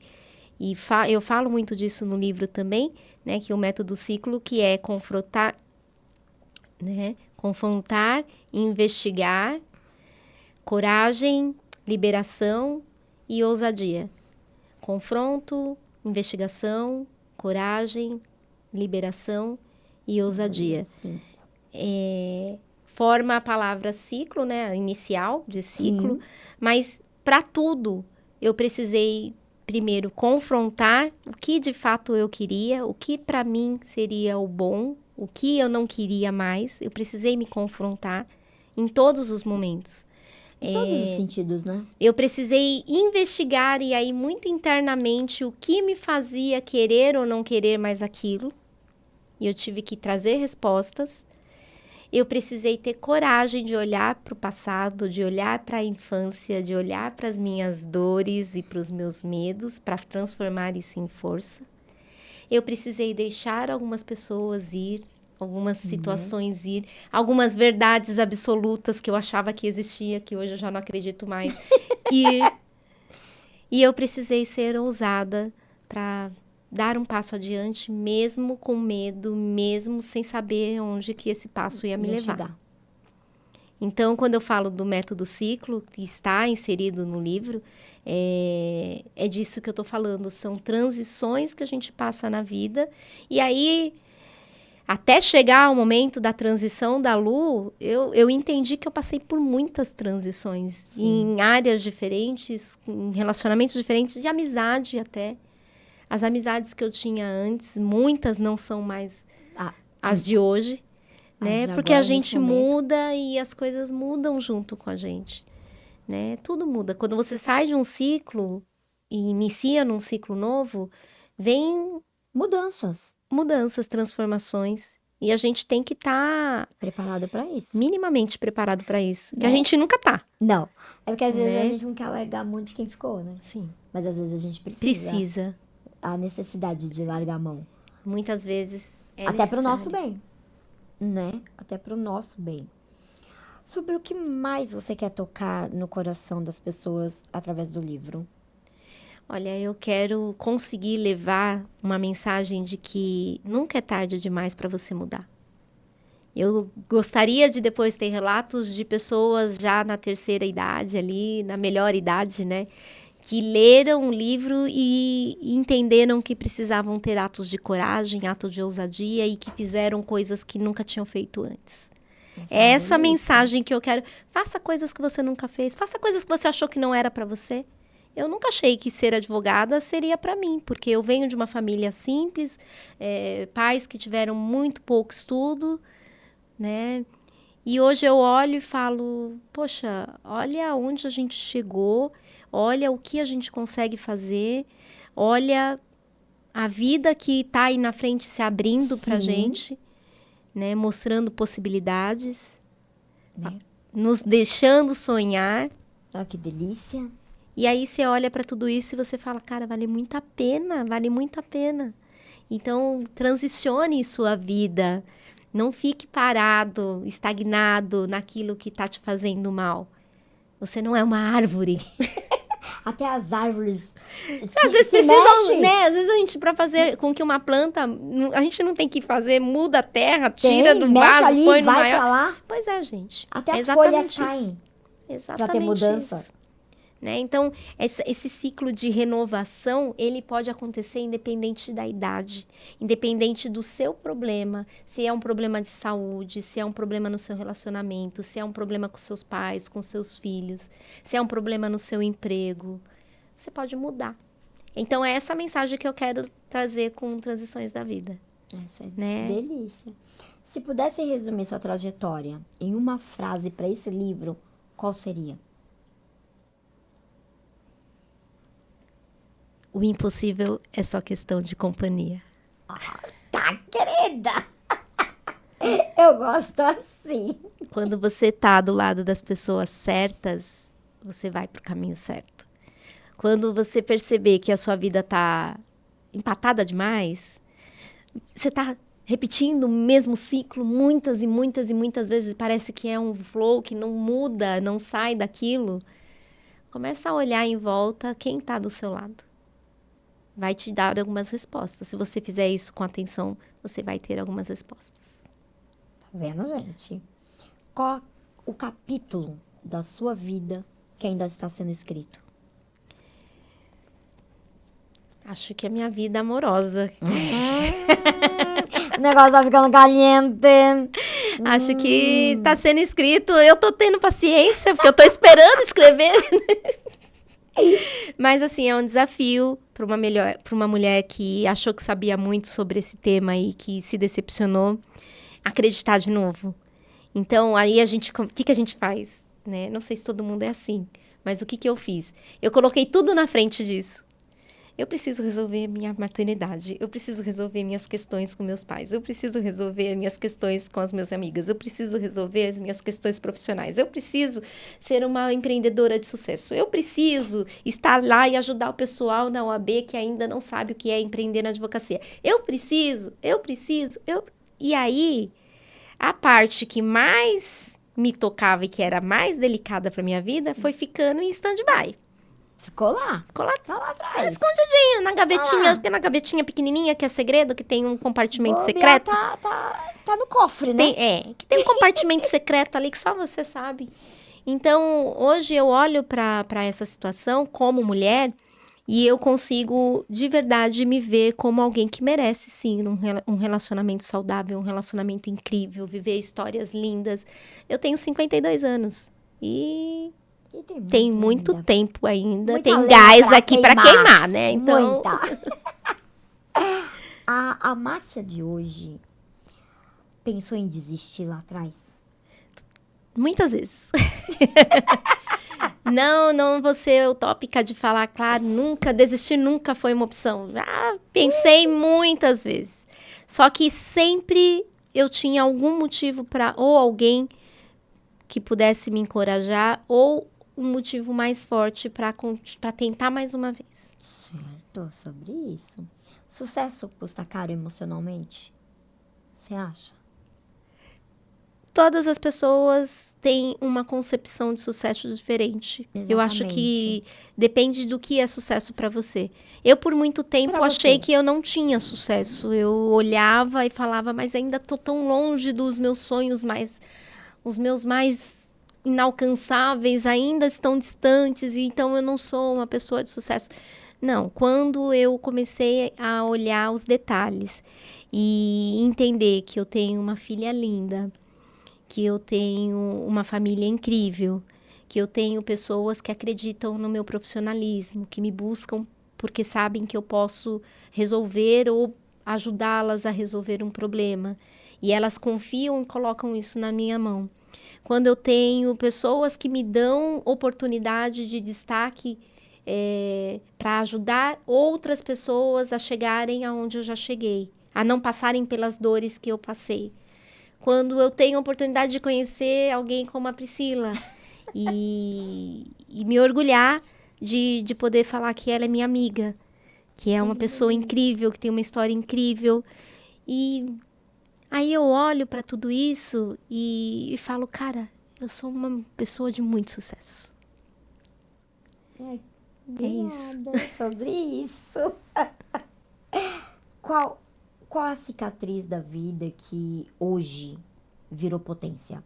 S5: eu falo muito disso no livro também, né? Que o método ciclo, que é confrontar, né? Confrontar, investigar, coragem, liberação e ousadia. Confronto, investigação, coragem, liberação e ousadia.
S3: Sim.
S5: Forma a palavra ciclo, né? A inicial de ciclo.
S3: Sim.
S5: Mas para tudo eu precisei primeiro confrontar o que de fato eu queria, o que para mim seria o bom, o que eu não queria mais. Eu precisei me confrontar em todos os momentos.
S3: Em todos os sentidos, né?
S5: Eu precisei investigar e aí muito internamente o que me fazia querer ou não querer mais aquilo. E eu tive que trazer respostas. Eu precisei ter coragem de olhar para o passado, de olhar para a infância, de olhar para as minhas dores e para os meus medos, para transformar isso em força. Eu precisei deixar algumas pessoas ir, algumas situações ir, algumas verdades absolutas que eu achava que existia, que hoje eu já não acredito mais, ir. E eu precisei ser ousada para dar um passo adiante, mesmo com medo, mesmo sem saber onde que esse passo ia me levar.
S3: chegar.
S5: Então, quando eu falo do método ciclo, que está inserido no livro, é disso que eu estou falando. São transições que a gente passa na vida. E aí, até chegar ao momento da transição da Lu, eu entendi que eu passei por muitas transições.
S3: Sim.
S5: Em áreas diferentes, em relacionamentos diferentes, de amizade até. As amizades que eu tinha antes, muitas não são mais as de hoje, né?
S3: de
S5: Porque
S3: agora,
S5: a gente
S3: nesse momento.
S5: muda e as coisas mudam junto com a gente, né? Tudo muda. Quando você sai de um ciclo e inicia num ciclo novo, vem
S3: Mudanças.
S5: mudanças, transformações. E a gente tem que estar
S3: Preparado para isso.
S5: minimamente preparado para isso. Que a
S3: Né?
S5: gente nunca tá.
S3: Não. É porque às vezes
S5: Né?
S3: a gente não quer largar a mão de quem ficou, né?
S5: Sim.
S3: Mas às vezes a gente precisa.
S5: Precisa.
S3: A necessidade de largar a mão.
S5: Muitas vezes é
S3: Até pro
S5: necessário.
S3: nosso bem. Né? Até pro nosso bem. Sobre o que mais você quer tocar no coração das pessoas através do livro?
S5: Olha, eu quero conseguir levar uma mensagem de que nunca é tarde demais para você mudar. Eu gostaria de depois ter relatos de pessoas já na terceira idade ali, na melhor idade, né? Que leram o livro e entenderam que precisavam ter atos de coragem, atos de ousadia e que fizeram coisas que nunca tinham feito antes. É essa mensagem que eu quero. Faça coisas que você nunca fez, faça coisas que você achou que não era para você. Eu nunca achei que ser advogada seria para mim, porque eu venho de uma família simples, pais que tiveram muito pouco estudo, né? E hoje eu olho e falo, poxa, olha onde a gente chegou, olha o que a gente consegue fazer, olha a vida que está aí na frente se abrindo para gente, né? Mostrando possibilidades,
S3: Né?
S5: nos deixando sonhar.
S3: Olha que delícia.
S5: E aí você olha para tudo isso e você fala, cara, vale muito a pena, vale muito a pena. Então, transicione sua vida. Não fique parado, estagnado naquilo que está te fazendo mal. Você não é uma árvore.
S3: Até as árvores
S5: Às vezes
S3: se
S5: precisam,
S3: mexem.
S5: né? Às vezes a gente, pra fazer com que uma planta, a gente não tem que fazer, muda a terra, tira do
S3: mexe
S5: vaso,
S3: ali,
S5: põe no
S3: vai
S5: maior.
S3: pra lá.
S5: Pois é, gente.
S3: Até
S5: É
S3: as folhas
S5: exatamente isso.
S3: caem.
S5: Exatamente
S3: ter mudança.
S5: isso. Né? Então, esse ciclo de renovação, ele pode acontecer independente da idade, independente do seu problema, se é um problema de saúde, se é um problema no seu relacionamento, se é um problema com seus pais, com seus filhos, se é um problema no seu emprego, você pode mudar. Então, é essa mensagem que eu quero trazer com Transições da Vida.
S3: Essa é
S5: Né?
S3: delícia. Se pudesse resumir sua trajetória em uma frase para esse livro, qual seria?
S5: O impossível é só questão de companhia.
S3: Tá, querida! Eu gosto assim.
S5: Quando você tá do lado das pessoas certas, você vai pro caminho certo. Quando você perceber que a sua vida tá empatada demais, você tá repetindo o mesmo ciclo muitas e muitas e muitas vezes, parece que é um flow que não muda, não sai daquilo. Começa a olhar em volta quem tá do seu lado. Vai te dar algumas respostas. Se você fizer isso com atenção, você vai ter algumas respostas.
S3: Tá vendo, gente? Qual o capítulo da sua vida que ainda está sendo escrito?
S5: Acho que a minha vida amorosa.
S3: O negócio tá ficando caliente.
S5: Acho que tá sendo escrito. Eu tô tendo paciência, porque eu tô esperando escrever. Mas, assim, é um desafio para uma mulher que achou que sabia muito sobre esse tema e que se decepcionou, acreditar de novo. Então, aí o que a gente faz? Né? Não sei se todo mundo é assim, mas o que eu fiz? Eu coloquei tudo na frente disso. Eu preciso resolver minha maternidade, eu preciso resolver minhas questões com meus pais, eu preciso resolver minhas questões com as minhas amigas, eu preciso resolver as minhas questões profissionais, eu preciso ser uma empreendedora de sucesso, eu preciso estar lá e ajudar o pessoal na OAB que ainda não sabe o que é empreender na advocacia. E aí, a parte que mais me tocava e que era mais delicada para minha vida foi ficando em stand-by.
S3: Ficou lá.
S5: Ficou lá,
S3: Tá lá atrás.
S5: escondidinha, na gavetinha,
S3: Ah.
S5: acho que é na gavetinha pequenininha, que é segredo, que tem um compartimento
S3: Bobear,
S5: secreto.
S3: Tá no cofre, né?
S5: Que tem um compartimento secreto ali que só você sabe. Então, hoje eu olho para essa situação como mulher e eu consigo, de verdade, me ver como alguém que merece, sim, um relacionamento saudável, um relacionamento incrível, viver histórias lindas. Eu tenho 52 anos e
S3: E
S5: tem muito
S3: ainda.
S5: tempo ainda,
S3: Muita
S5: tem
S3: lenha
S5: gás
S3: pra
S5: aqui para queimar, né? Então,
S3: Muita. A Márcia de hoje pensou em desistir lá atrás?
S5: muitas vezes. Não vou ser utópica de falar, claro, desistir nunca foi uma opção. Já pensei muitas vezes. Só que sempre eu tinha algum motivo ou alguém que pudesse me encorajar, ou um motivo mais forte para tentar mais uma vez.
S3: Certo, sobre isso. Sucesso custa caro emocionalmente? Você acha?
S5: Todas as pessoas têm uma concepção de sucesso diferente. Eu acho que depende do que é sucesso para você. Eu, por muito tempo,
S3: Pra
S5: achei
S3: você.
S5: que eu não tinha sucesso. Eu olhava e falava, mas ainda tô tão longe dos meus sonhos os meus mais inalcançáveis ainda estão distantes, e então eu não sou uma pessoa de sucesso. Não, quando eu comecei a olhar os detalhes e entender que eu tenho uma filha linda, que eu tenho uma família incrível, que eu tenho pessoas que acreditam no meu profissionalismo, que me buscam porque sabem que eu posso resolver ou ajudá-las a resolver um problema. E elas confiam e colocam isso na minha mão. Quando eu tenho pessoas que me dão oportunidade de destaque para ajudar outras pessoas a chegarem aonde eu já cheguei, a não passarem pelas dores que eu passei. Quando eu tenho a oportunidade de conhecer alguém como a Priscila e me orgulhar de poder falar que ela é minha amiga, que é uma pessoa incrível, que tem uma história incrível. E aí eu olho para tudo isso e falo, cara, eu sou uma pessoa de muito sucesso. É isso.
S3: Nada sobre isso. Qual a cicatriz da vida que hoje virou potência?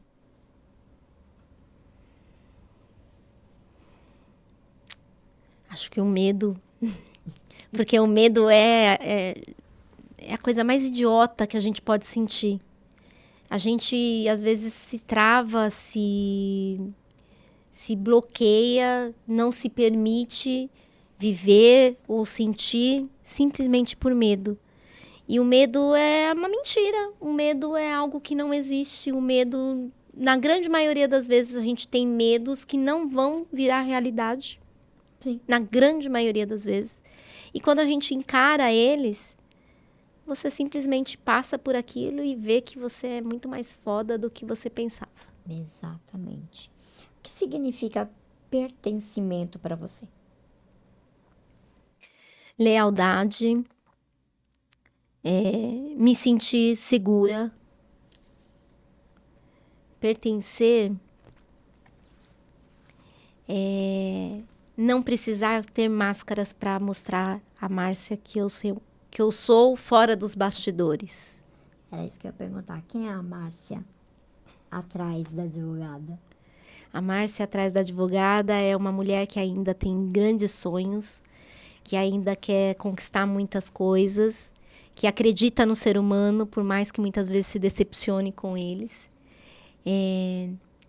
S5: Acho que o medo. Porque o medo é a coisa mais idiota que a gente pode sentir. A gente, às vezes, se trava, se bloqueia, não se permite viver ou sentir simplesmente por medo. E o medo é uma mentira. O medo é algo que não existe. O medo, na grande maioria das vezes, a gente tem medos que não vão virar realidade.
S3: Sim.
S5: Na grande maioria das vezes. E quando a gente encara eles, você simplesmente passa por aquilo e vê que você é muito mais foda do que você pensava.
S3: Exatamente. O que significa pertencimento para você?
S5: Lealdade, me sentir segura, pertencer, não precisar ter máscaras para mostrar a Márcia que eu sou fora dos bastidores.
S3: Era isso que eu ia perguntar. Quem é a Márcia atrás da advogada?
S5: A Márcia atrás da advogada é uma mulher que ainda tem grandes sonhos, que ainda quer conquistar muitas coisas, que acredita no ser humano, por mais que muitas vezes se decepcione com eles.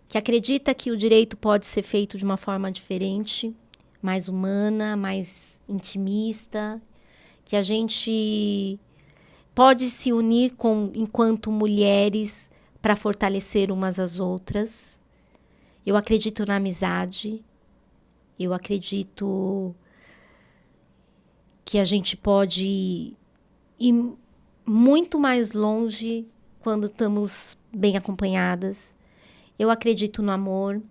S5: Que acredita que o direito pode ser feito de uma forma diferente, mais humana, mais intimista, que a gente pode se unir enquanto mulheres para fortalecer umas às outras. Eu acredito na amizade, eu acredito que a gente pode ir muito mais longe quando estamos bem acompanhadas. Eu acredito no amor,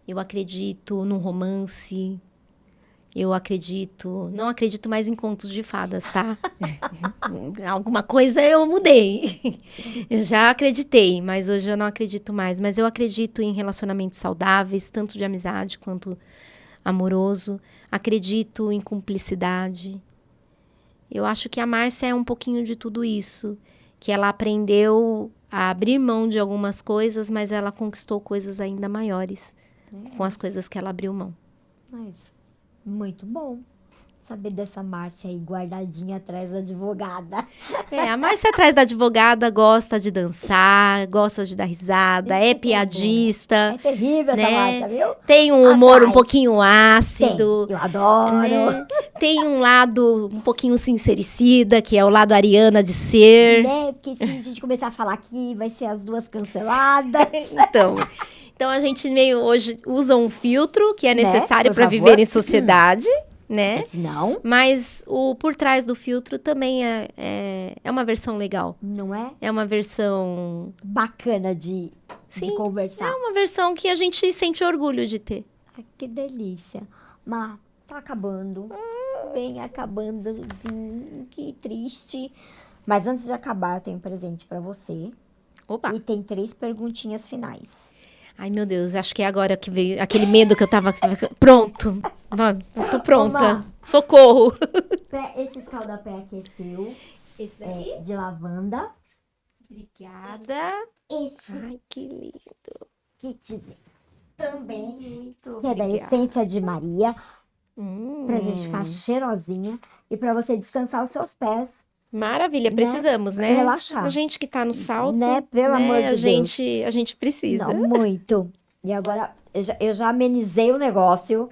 S5: eu acredito no romance, eu acredito... Não acredito mais em contos de fadas, tá? Alguma coisa eu mudei. Eu já acreditei, mas hoje eu não acredito mais. Mas eu acredito em relacionamentos saudáveis, tanto de amizade quanto amoroso. Acredito em cumplicidade. Eu acho que a Márcia é um pouquinho de tudo isso. Que ela aprendeu a abrir mão de algumas coisas, mas ela conquistou coisas ainda maiores com as coisas que ela abriu mão.
S3: Mas, muito bom saber dessa Márcia aí guardadinha atrás da advogada.
S5: A Márcia atrás da advogada gosta de dançar, gosta de dar risada,
S3: Isso
S5: é
S3: que é
S5: piadista.
S3: É terrível essa
S5: né?
S3: Márcia, viu?
S5: Tem um humor
S3: Atrás.
S5: um pouquinho
S3: Tem,
S5: ácido.
S3: eu adoro.
S5: né? Tem um lado um pouquinho sincericida, que é o lado Ariana de ser.
S3: Né? Porque se a gente começar a falar aqui, vai ser as duas canceladas.
S5: Então a gente meio hoje usa um filtro que é
S3: Né?
S5: necessário
S3: Por
S5: para
S3: favor.
S5: viver em sociedade, né?
S3: Se não,
S5: Mas o por trás do filtro também é uma versão legal.
S3: não é
S5: É uma versão...
S3: bacana de
S5: Sim,
S3: conversar.
S5: É uma versão que a gente sente orgulho de ter.
S3: Ai, que delícia. Mas tá acabando. Bem acabandozinho. Que triste. Mas antes de acabar, eu tenho um presente pra você.
S5: Opa!
S3: E tem 3 perguntinhas finais.
S5: Ai, meu Deus, acho que é agora que veio aquele medo que eu tava... Pronto! Vai, eu tô pronta.
S3: Vamos lá.
S5: Socorro!
S3: Esse escaldapé aqui é seu.
S5: Esse daqui?
S3: É de lavanda.
S5: Obrigada.
S3: Esse
S5: Ai, que lindo.
S3: kitzinho também.
S5: Muito
S3: Que é da
S5: obrigada.
S3: Essência de Maria. Pra gente ficar cheirosinha. E pra você descansar os seus pés.
S5: Maravilha,
S3: Né?
S5: precisamos, né?
S3: Relaxar.
S5: A gente que tá no salto,
S3: Né? Pelo amor de Deus.
S5: a gente precisa.
S3: Não, muito. E agora, eu já amenizei o negócio.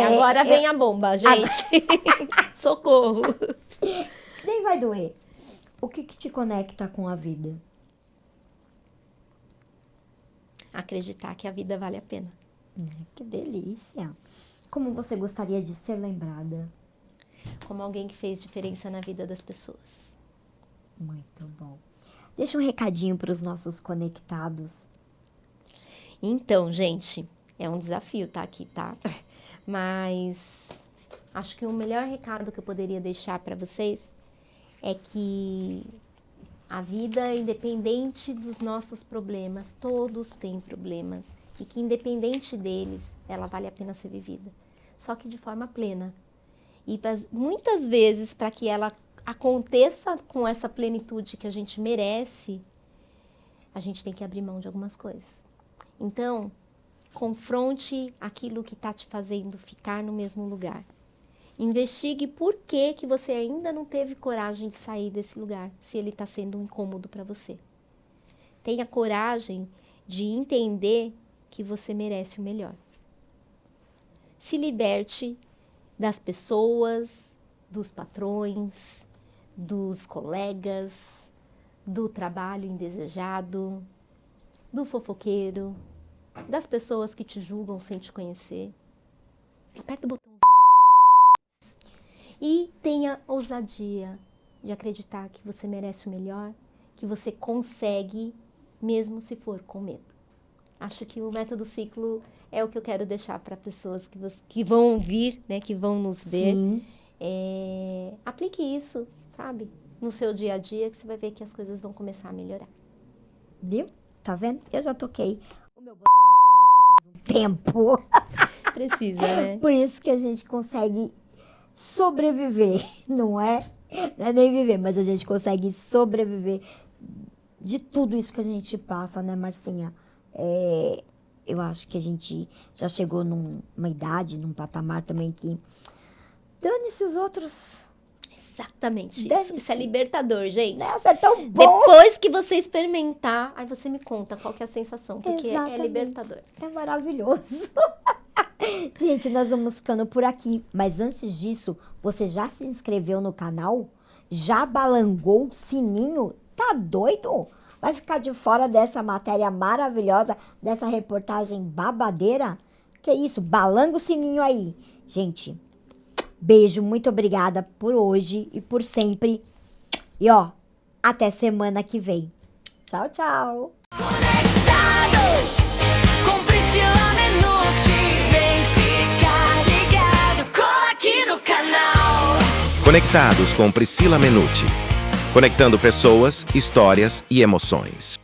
S5: Agora vem a bomba, gente. Socorro.
S3: Nem vai doer. O que te conecta com a vida?
S5: Acreditar que a vida vale a pena.
S3: Que delícia. Como você gostaria de ser lembrada?
S5: Como alguém que fez diferença na vida das pessoas.
S3: Muito bom. Deixa um recadinho para os nossos conectados.
S5: Então, gente, é um desafio tá aqui, tá? Mas acho que o melhor recado que eu poderia deixar para vocês é que a vida, independente dos nossos problemas, todos têm problemas, e que independente deles, ela vale a pena ser vivida. só que de forma plena. E muitas vezes, para que ela aconteça com essa plenitude que a gente merece, a gente tem que abrir mão de algumas coisas. Então, confronte aquilo que está te fazendo ficar no mesmo lugar. Investigue por que você ainda não teve coragem de sair desse lugar, se ele está sendo um incômodo para você. Tenha coragem de entender que você merece o melhor. Se liberte das pessoas, dos patrões, dos colegas, do trabalho indesejado, do fofoqueiro, das pessoas que te julgam sem te conhecer. Aperta o botãozinho. E tenha ousadia de acreditar que você merece o melhor, que você consegue, mesmo se for com medo. Acho que o método ciclo é o que eu quero deixar para pessoas que vão vir, né, que vão nos ver. Aplique isso, sabe, no seu dia a dia, que você vai ver que as coisas vão começar a melhorar.
S3: Viu? Tá vendo? Eu já toquei o meu botão do foda-se faz um tempo.
S5: Precisa, né?
S3: Por isso que a gente consegue sobreviver, não é? Não é nem viver, mas a gente consegue sobreviver de tudo isso que a gente passa, né, Marcinha? Eu acho que a gente já chegou numa idade, num patamar também que dane-se os outros.
S5: Exatamente
S3: Dane-se.
S5: isso é libertador, gente.
S3: Nossa, é tão bom!
S5: Depois que você experimentar, aí você me conta qual que é a sensação, porque é
S3: Exatamente.
S5: libertador.
S3: É maravilhoso. Gente, nós vamos ficando por aqui. Mas antes disso, você já se inscreveu no canal? Já balangou o sininho? Tá doido? Vai ficar de fora dessa matéria maravilhosa, dessa reportagem babadeira? Que isso? Balanga o sininho aí. Gente, beijo, muito obrigada por hoje e por sempre. E ó, até semana que vem. Tchau, tchau.
S1: Conectados com Priscila Menucci. Vem ficar ligado, cola aqui no canal.
S2: Conectados com Priscila Menucci. Conectando pessoas, histórias e emoções.